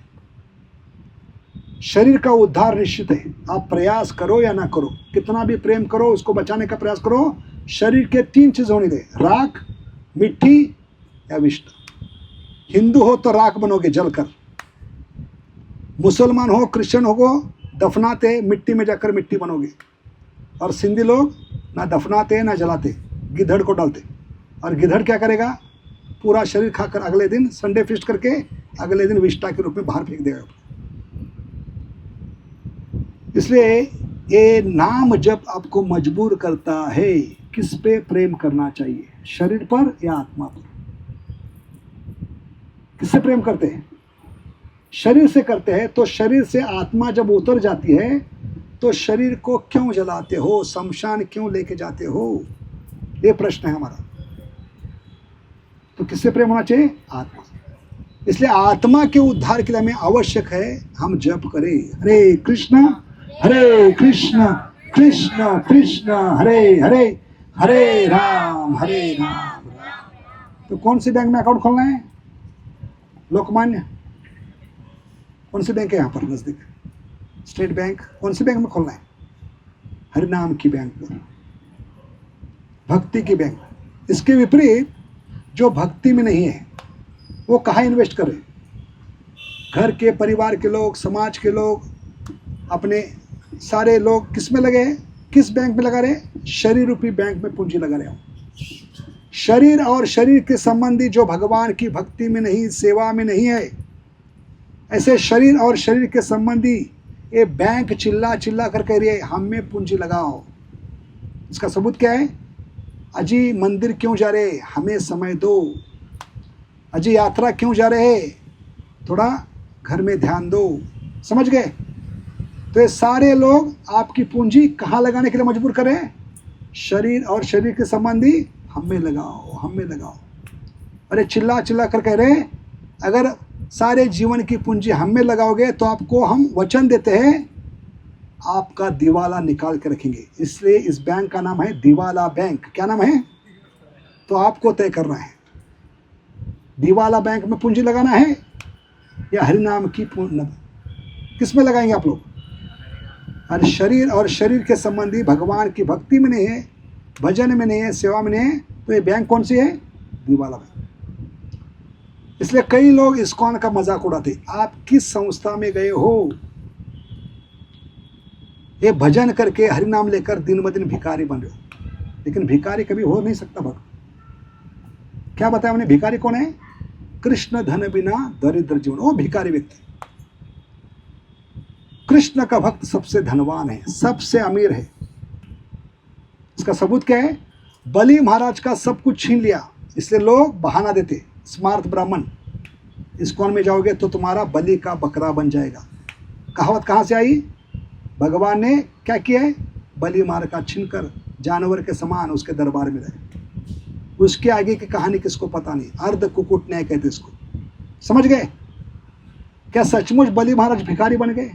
शरीर का उद्धार निश्चित है। आप प्रयास करो या ना करो, कितना भी प्रेम करो, उसको बचाने का प्रयास करो, शरीर के 3 चीज होने दे, राख, मिट्टी या विष्ठा। हिंदू हो तो राख बनोगे जलकर, मुसलमान हो, क्रिश्चियन हो, दफनाते मिट्टी में जाकर मिट्टी बनोगे। और सिंधी लोग ना दफनाते ना जलाते, गिद्धड़ को डालते। और गिद्धड़ क्या करेगा, पूरा शरीर खाकर अगले दिन संडे फिस्ट करके अगले दिन विष्ठा के रूप में बाहर फेंक देगा। इसलिए ये नाम जब आपको मजबूर करता है, किस पे प्रेम करना चाहिए, शरीर पर या आत्मा पर? किससे प्रेम करते हैं? शरीर से करते हैं। तो शरीर से आत्मा जब उतर जाती है तो शरीर को क्यों जलाते हो, शमशान क्यों लेके जाते हो, ये प्रश्न है हमारा। तो किससे प्रेम होना चाहिए? आत्मा। इसलिए आत्मा के उद्धार के लिए हमें आवश्यक है हम जप करें, हरे कृष्ण कृष्ण कृष्ण हरे हरे, हरे राम राम। तो कौन सी बैंक में अकाउंट खोलना है? लोकमान्य, कौन सी बैंक है यहाँ पर नजदीक? State bank. कौन सी बैंक में खोलना है? हरिनाम की बैंक में, भक्ति की बैंक। इसके विपरीत जो भक्ति में नहीं है वो कहाँ इन्वेस्ट करे? घर के, परिवार के लोग, समाज के लोग, अपने सारे लोग किस में लगे? किस बैंक में लगा रहे? शरीर रूपी बैंक में पूंजी लगा रहे हो। शरीर और शरीर के संबंधी जो भगवान की भक्ति में नहीं, सेवा में नहीं है, ऐसे शरीर और शरीर के संबंधी ये बैंक चिल्ला चिल्ला कर कह रही है हम में पूंजी लगाओ। इसका सबूत क्या है? अजी मंदिर क्यों जा रहे, हमें समय दो। अजी यात्रा क्यों जा रहे, थोड़ा घर में ध्यान दो। समझ गए? तो ये सारे लोग आपकी पूंजी कहाँ लगाने के लिए मजबूर कर रहे हैं? शरीर और शरीर के संबंधी हम में लगाओ, हम में लगाओ। अरे चिल्ला चिल्ला कर कह रहे हैं अगर सारे जीवन की पूंजी हम में लगाओगे तो आपको हम वचन देते हैं आपका दिवाला निकाल के रखेंगे। इसलिए इस बैंक का नाम है दिवाला बैंक। क्या नाम है? तो आपको तय करना है, दिवाला बैंक में पूंजी लगाना है या हरिनाम की किस में लगाएंगे आप लोग? और शरीर और शरीर के संबंधी भगवान की भक्ति में नहीं है, भजन में नहीं है, सेवा में नहीं है, तो ये बैंक कौन सी है? दिवाला बैंक। इसलिए कई लोग इस्कॉन का मजाक उड़ाते। आप किस संस्था में गए हो? ये भजन करके हरिनाम लेकर दिन ब दिन भिखारी बन रहे हो। लेकिन भिखारी कभी हो नहीं सकता भक्त। क्या बताया हमने? भिखारी कौन है? कृष्ण धन बिना दरिद्र जीवन, वो भिखारी व्यक्ति। कृष्ण का भक्त सबसे धनवान है, सबसे अमीर है। इसका सबूत क्या है? बलि महाराज का सब कुछ छीन लिया, इसलिए लोग बहाना देते, स्मार्त ब्राह्मण, इस्कॉन में जाओगे तो तुम्हारा बलि का बकरा बन जाएगा। कहावत कहाँ से आई? भगवान ने क्या किया है? बलि मार का छीनकर जानवर के समान उसके दरबार में रहे। उसके आगे की कहानी किसको पता नहीं, अर्ध कुकुट न्याय कहते इसको। समझ गए? क्या सचमुच बलि महाराज भिखारी बन गए?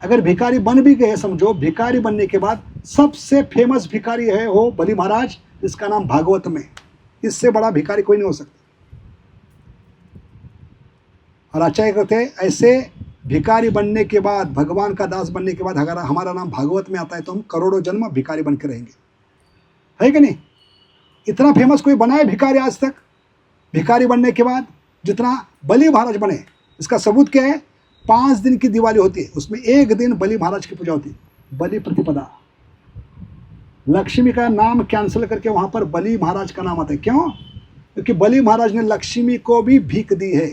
अगर भिखारी बन भी गए, समझो भिखारी बनने के बाद सबसे फेमस भिखारी है वो बलि महाराज, इसका नाम भागवत में। इससे बड़ा भिखारी कोई नहीं हो सकता। और आचार्य कहते हैं ऐसे भिखारी बनने के बाद, भगवान का दास बनने के बाद अगर हमारा नाम भागवत में आता है तो हम करोड़ों जन्म भिखारी बन के रहेंगे। है कि नहीं? इतना फेमस कोई बना है भिखारी आज तक? भिखारी बनने के बाद जितना बलि महाराज बने। इसका सबूत क्या है? 5 दिन की दिवाली होती है, उसमें एक दिन बलि महाराज की पूजा होती है, बलि प्रतिपदा। लक्ष्मी का नाम कैंसिल करके वहां पर बलि महाराज का नाम आता है। क्यों? क्योंकि बलि महाराज ने लक्ष्मी को भी भीख दी है।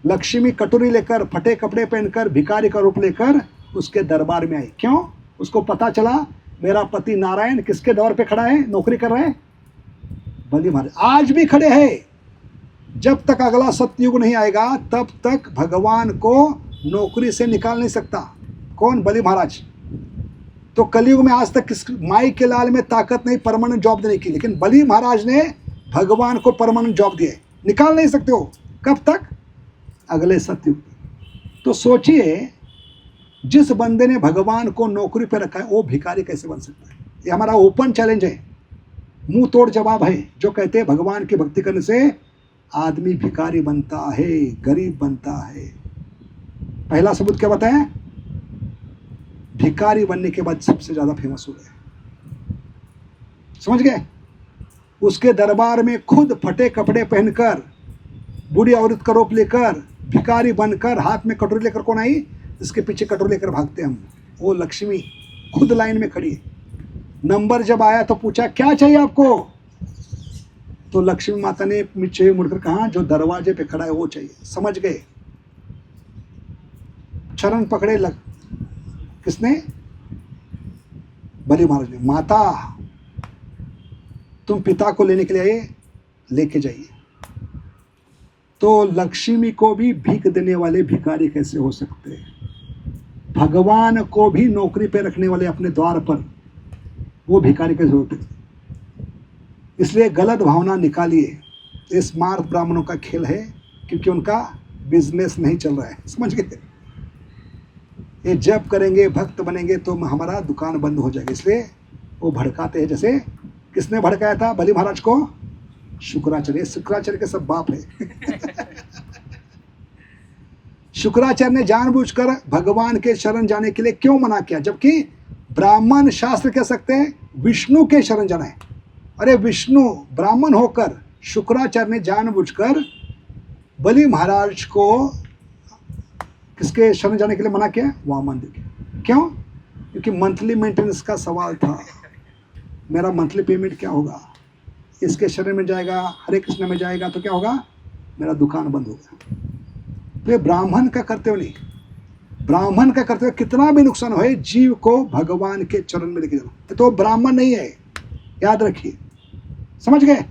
लक्ष्मी कटोरी लेकर, फटे कपड़े पहनकर, भिखारी का रूप लेकर उसके दरबार में आई। क्यों? उसको पता चला मेरा पति नारायण किसके दौर पे खड़ा है, नौकरी कर रहा है? बलि महाराज। आज भी खड़े हैं। जब तक अगला सतयुग नहीं आएगा तब तक भगवान को नौकरी से निकाल नहीं सकता। कौन? बलि महाराज। तो कलयुग में आज तक किस माई के लाल में ताकत नहीं परमानेंट जॉब देने की, लेकिन बलि महाराज ने भगवान को परमानेंट जॉब दिए। निकाल नहीं सकते हो। कब तक? अगले सतयुग। तो सोचिए जिस बंदे ने भगवान को नौकरी पे रखा है वो भिखारी कैसे बन सकता है? ये हमारा ओपन चैलेंज है, मुंह तोड़ जवाब है, जो कहते हैं भगवान की भक्ति करने से आदमी भिखारी बनता है, गरीब बनता है। पहला सबूत क्या बताएं? भिखारी बनने के बाद सबसे ज्यादा फेमस हो गए, समझ गए? उसके दरबार में खुद फटे कपड़े पहनकर, बूढ़ी औरत का रूप लेकर, भिखारी बनकर, हाथ में कटोरी लेकर कौन आई? इसके पीछे कटोरी लेकर भागते हम, वो लक्ष्मी खुद लाइन में खड़ी है। नंबर जब आया तो पूछा क्या चाहिए आपको? तो लक्ष्मी माता ने पीछे मुड़कर कहा जो दरवाजे पे खड़ा है वो चाहिए। समझ गए? चरण पकड़े किसने? बलि महाराज ने। माता तुम पिता को लेने के लिए आए, लेके जाइए। तो लक्ष्मी को भी भीख देने वाले भिखारी कैसे हो सकते हैं? भगवान को भी नौकरी पे रखने वाले अपने द्वार पर, वो भिखारी कैसे होते? इसलिए गलत भावना निकालिए। ये स्मार्ट ब्राह्मणों का खेल है, क्योंकि उनका बिजनेस नहीं चल रहा है, समझ गए? ये जब करेंगे, भक्त बनेंगे तो हमारा दुकान बंद हो जाएगी, इसलिए वो भड़काते हैं। जैसे किसने भड़काया था बलि महाराज को? शुक्राचार्य। शुक्राचार्य के सब बाप है। शुक्राचार्य ने जानबूझकर भगवान के शरण जाने के लिए क्यों मना किया, जबकि ब्राह्मण शास्त्र कह सकते हैं विष्णु के शरण जाना है। अरे विष्णु ब्राह्मण होकर शुक्राचार्य ने जानबूझकर बलि महाराज को किसके शरण जाने के लिए मना किया? वामन देव के। क्यों? क्योंकि मंथली मेंटेनेंस का सवाल था, मेरा मंथली पेमेंट क्या होगा? इसके शरण में जाएगा, हरे कृष्ण में जाएगा तो क्या होगा? मेरा दुकान बंद होगा। तो ये ब्राह्मण का कर्तव्य नहीं, ब्राह्मण का कर्तव्य कितना भी नुकसान हो जीव को भगवान के चरण में लेके जाना। तो ब्राह्मण नहीं है, याद रखिए, समझ गए?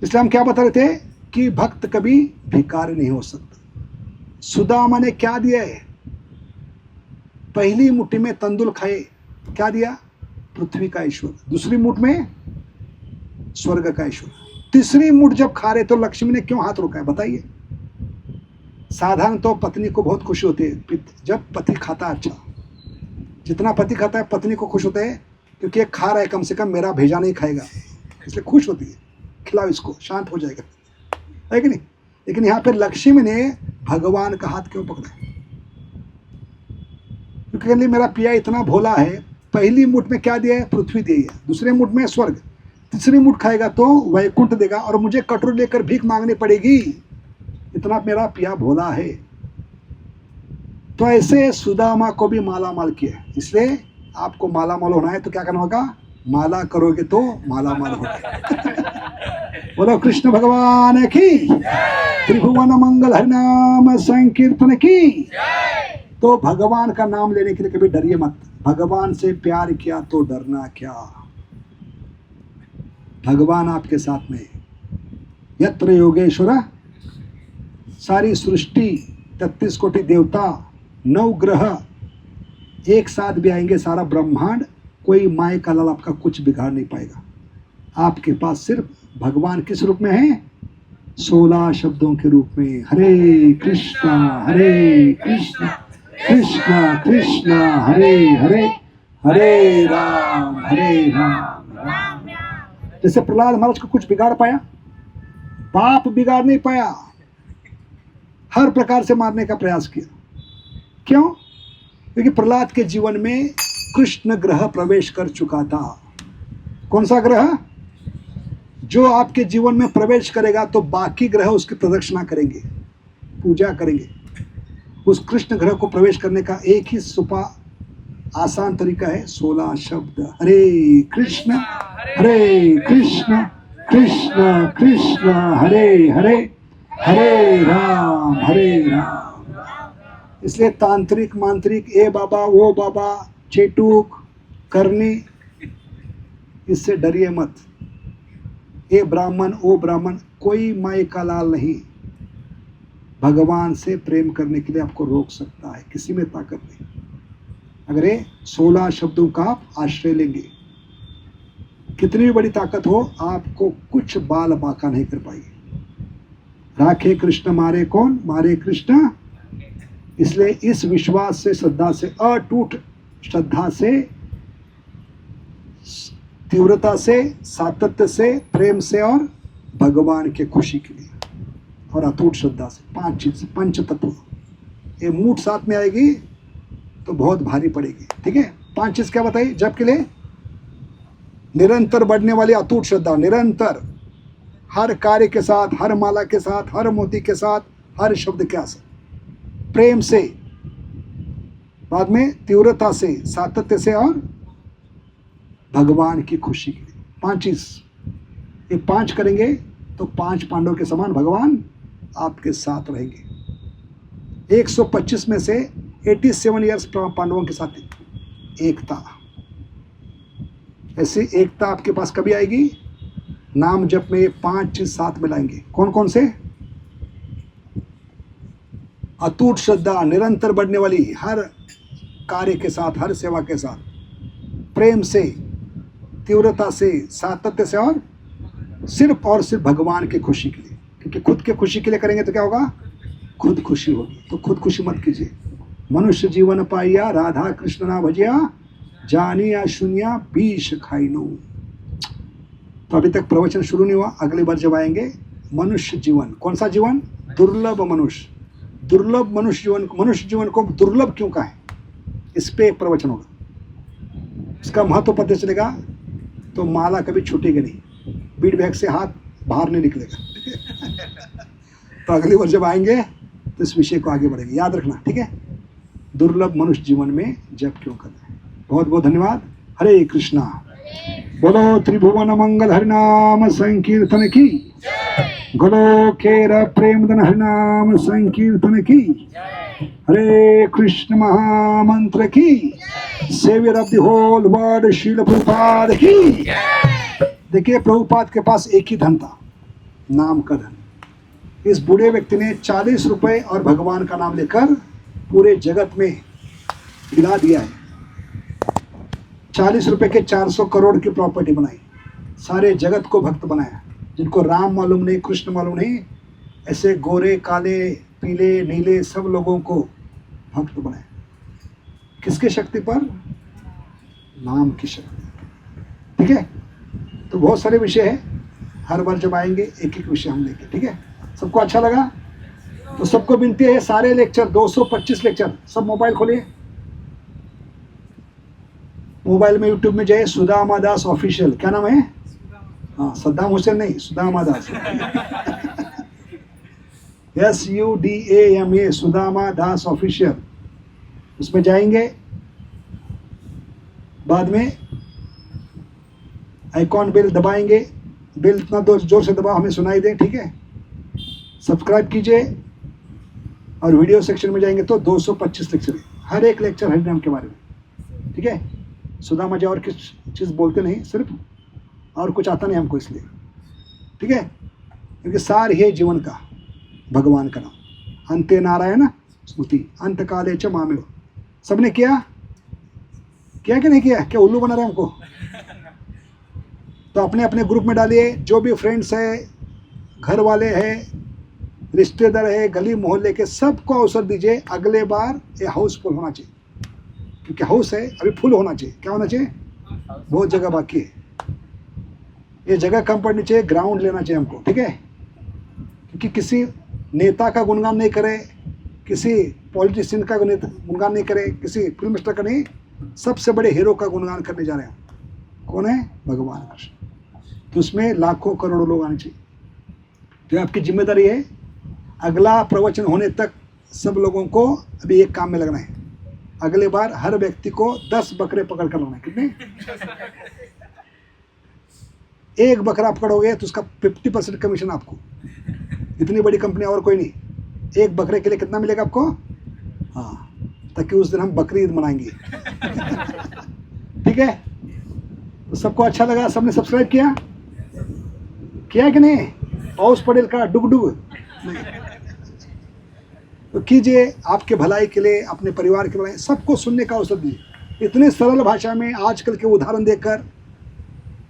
इसलिए हम क्या बता रहे थे कि भक्त कभी भिखारी नहीं हो सकता। सुदामा ने क्या दिया है? पहली मुट्ठी में तंदुल खाए, क्या दिया? पृथ्वी का ईश्वर। दूसरी मुट्ठी में स्वर्ग का ईश्वर। तीसरी मुट्ठी जब खा रहे तो लक्ष्मी ने क्यों हाथ रोका है बताइए? साधारण तो पत्नी को बहुत खुशी होती है जब पति खाता है। अच्छा, जितना पति खाता है पत्नी को खुश होता है, क्योंकि ये खा रहा है, कम से कम मेरा भेजा नहीं खाएगा, इसलिए खुश होती है। खिलाओ इसको, शांत हो जाएगा, है कि नहीं? लेकिन यहाँ पे लक्ष्मी ने भगवान का हाथ क्यों पकड़ा? क्योंकि मेरा पिया इतना भोला है। पहली मुट्ठ में क्या दिया है? पृथ्वी दी है। दूसरे मुट्ठ में स्वर्ग। तीसरी मुट्ठ खाएगा तो वैकुंठ देगा, और मुझे कटोरी लेकर भीख मांगनी पड़ेगी, इतना मेरा पिया भोला है। तो ऐसे सुदामा को भी माला माल किया। इसलिए आपको माला माल होना है तो क्या करना होगा? माला करोगे तो माला माल होगा। बोलो कृष्ण भगवान की, त्रिभुवन मंगल हरिनाम संकीर्तन की। तो भगवान का नाम लेने के लिए कभी डरिए मत। भगवान से प्यार किया तो डरना क्या? भगवान आपके साथ में। यत्र योगेश्वर, सारी सृष्टि, 33 कोटि देवता, 9 ग्रह एक साथ भी आएंगे, सारा ब्रह्मांड, कोई माय का लाल आपका कुछ बिगाड़ नहीं पाएगा। आपके पास सिर्फ भगवान किस रूप में है? 16 शब्दों के रूप में। हरे कृष्णा कृष्ण कृष्ण हरे हरे, हरे राम राम। जैसे प्रहलाद महाराज को कुछ बिगाड़ पाया? बाप बिगाड़ नहीं पाया, हर प्रकार से मारने का प्रयास किया। क्यों? क्योंकि प्रहलाद के जीवन में कृष्ण ग्रह प्रवेश कर चुका था। कौन सा ग्रह? जो आपके जीवन में प्रवेश करेगा तो बाकी ग्रह उसकी प्रदक्षिणा करेंगे, पूजा करेंगे। उस कृष्ण ग्रह को प्रवेश करने का एक ही आसान तरीका है 16 शब्द। हरे कृष्ण कृष्ण कृष्ण हरे हरे, हरे राम राम। इसलिए तांत्रिक मांत्रिक, ए बाबा वो बाबा, चेटूक करने, इससे डरिए मत। ए ब्राह्मण ओ ब्राह्मण, कोई माई का लाल नहीं भगवान से प्रेम करने के लिए आपको रोक सकता है, किसी में ताकत नहीं। अगर ये 16 शब्दों का आप आश्रय लेंगे, कितनी भी बड़ी ताकत हो, आपको कुछ बाल बाका नहीं कर पाएगी। राखे कृष्ण मारे कौन? मारे कृष्ण इसलिए इस विश्वास से, श्रद्धा से, अटूट श्रद्धा से, तीव्रता से, सातत्य से, प्रेम से और भगवान के खुशी के लिए और अटूट श्रद्धा से, 5 चीज, पंच तत्व। ये मूठ साथ में आएगी तो बहुत भारी पड़ेगी। ठीक है, 5 चीज क्या बताई जप के लिए? निरंतर बढ़ने वाली अटूट श्रद्धा, निरंतर हर कार्य के साथ, हर माला के साथ, हर मोती के साथ, हर शब्द के साथ, प्रेम से, बाद में तीव्रता से, सातत्य से और भगवान की खुशी के लिए। 5 चीज, ये 5 करेंगे तो 5 पांडवों के समान भगवान आपके साथ रहेंगे। 125 में से 87 ईयर्स पांडवों के साथ एकता। ऐसी एकता आपके पास कभी आएगी? नाम जप में 5 चीज साथ मिलाएंगे। कौन कौन से? अटूट श्रद्धा, निरंतर बढ़ने वाली हर कार्य के साथ, हर सेवा के साथ, प्रेम से, तीव्रता से, सातत्य से और सिर्फ भगवान की खुशी के लिए। क्योंकि खुद के खुशी के लिए करेंगे तो क्या होगा? खुद खुशी होगी। तो खुद खुशी मत कीजिए। मनुष्य जीवन पाइया, राधा कृष्ण ना भजिया, जानिया शून्या बीष खाइनो। तो अभी तक प्रवचन शुरू नहीं हुआ, अगली बार जब आएंगे मनुष्य जीवन। कौन सा जीवन? दुर्लभ मनुष्य। दुर्लभ मनुष्य जीवन, मनुष्य जीवन को दुर्लभ क्यों कहा है, इस पे एक प्रवचन होगा। इसका महत्व पता चलेगा तो माला कभी छूटेगी नहीं, बीट बैग से हाथ बाहर नहीं निकलेगा। तो अगली बार जब आएंगे तो इस विषय को आगे बढ़ेंगे, याद रखना। ठीक है, दुर्लभ मनुष्य जीवन में जप क्यों करना है। बहुत बहुत धन्यवाद। हरे कृष्णा। बोलो त्रिभुवन मंगल हरिनाम संकीर्तन की, गोलोकेर प्रेमधन हरिनाम संकीर्तन की, हरे कृष्ण महामंत्र की, saviour of the whole world Srila Prabhupada की। देखिए, प्रभुपाद के पास एक ही धन था, नाम का धन। इस बूढ़े व्यक्ति ने 40 रुपए और भगवान का नाम लेकर पूरे जगत में गिरा दिया है। 40 रुपए के 400 करोड़ की प्रॉपर्टी बनाई, सारे जगत को भक्त बनाया। जिनको राम मालूम नहीं, कृष्ण मालूम नहीं, ऐसे गोरे, काले, पीले, नीले सब लोगों को भक्त बनाया। किसके शक्ति पर? नाम की शक्ति। ठीक है, तो बहुत सारे विषय है, हर बार जब आएंगे एक एक विषय हम लेंगे। ठीक है, सबको अच्छा लगा? तो सबको विनती है, सारे लेक्चर 225 लेक्चर सब मोबाइल खोलिए, मोबाइल में यूट्यूब में जाइए, सुदामा दास ऑफिशियल। क्या नाम है? हाँ, सद्दाम हुसैन नहीं, सुदामा दास। SUDAMA, सुदामा दास ऑफिशियल। उसमें जाएंगे, बाद में आइकॉन बेल दबाएंगे, बेल इतना जोर से दबाओ हमें सुनाई दे। ठीक है, सब्सक्राइब कीजिए और वीडियो सेक्शन में जाएंगे तो 225 लेक्चर है, हर एक लेक्चर हरिनाम के बारे में। ठीक है, सुदामा जी और किस चीज़ बोलते नहीं, सिर्फ और कुछ आता नहीं हमको इसलिए। ठीक है, क्योंकि सार है जीवन का भगवान का नाम। अंते नारायण स्मृति अंत काले च मामेव। सबने किया कि नहीं किया? क्या उल्लू बना रहे हमको? तो अपने अपने ग्रुप में डालिए, जो भी फ्रेंड्स है, घर वाले हैं, रिश्तेदार है, गली मोहल्ले के, सबको अवसर दीजिए। अगले बार ये हाउसफुल होना चाहिए, क्योंकि हाउस है अभी फुल होना चाहिए। क्या होना चाहिए? बहुत जगह बाकी है, ये जगह कम पड़नी चाहिए, ग्राउंड लेना चाहिए हमको। ठीक है, क्योंकि किसी नेता का गुणगान नहीं करे, किसी पॉलिटिशियन का गुणगान नहीं करे, किसी फिल्म स्टार का नहीं, सबसे बड़े हीरो का गुणगान करने जा रहे हैं। कौन है? भगवान कृष्ण। तो उसमें लाखों करोड़ों लोग आने चाहिए। तो आपकी जिम्मेदारी है, अगला प्रवचन होने तक सब लोगों को अभी एक काम में लगना है। अगले बार हर व्यक्ति को 10 बकरे पकड़ कर लाना है। कितने? एक बकरा पकड़ोगे तो उसका 50% कमीशन आपको। इतनी बड़ी कंपनी और कोई नहीं। एक बकरे के लिए कितना मिलेगा आपको? हाँ, ताकि उस दिन हम बकरी ईद मनाएंगे। ठीक है, तो सबको अच्छा लगा? सबने सब्सक्राइब किया कि नहीं? पाउस पटेल का डुग डुग तो कीजिए, आपके भलाई के लिए, अपने परिवार के भलाई, सबको सुनने का अवसर दीजिए। इतने सरल भाषा में आजकल के उदाहरण देकर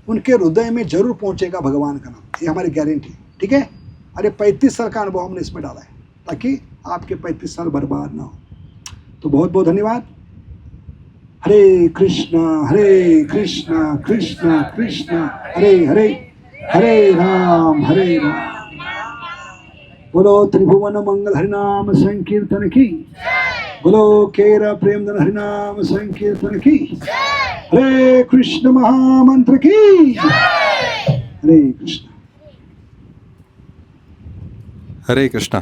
उनके हृदय में जरूर पहुंचेगा भगवान का नाम, ये हमारी गारंटी। ठीक है, अरे 35 साल का अनुभव हमने इसमें डाला है, ताकि आपके 35 साल बर्बाद ना हो। तो बहुत बहुत धन्यवाद। हरे कृष्णा कृष्ण कृष्ण हरे हरे, हरे राम बोलो त्रिभुवन मंगल हरिनाम संकीर्तन की, बोलो केरा प्रेमधन हरिनाम संकीर्तन की, हरे कृष्ण महामंत्र की, हरे कृष्ण। हरे कृष्णा।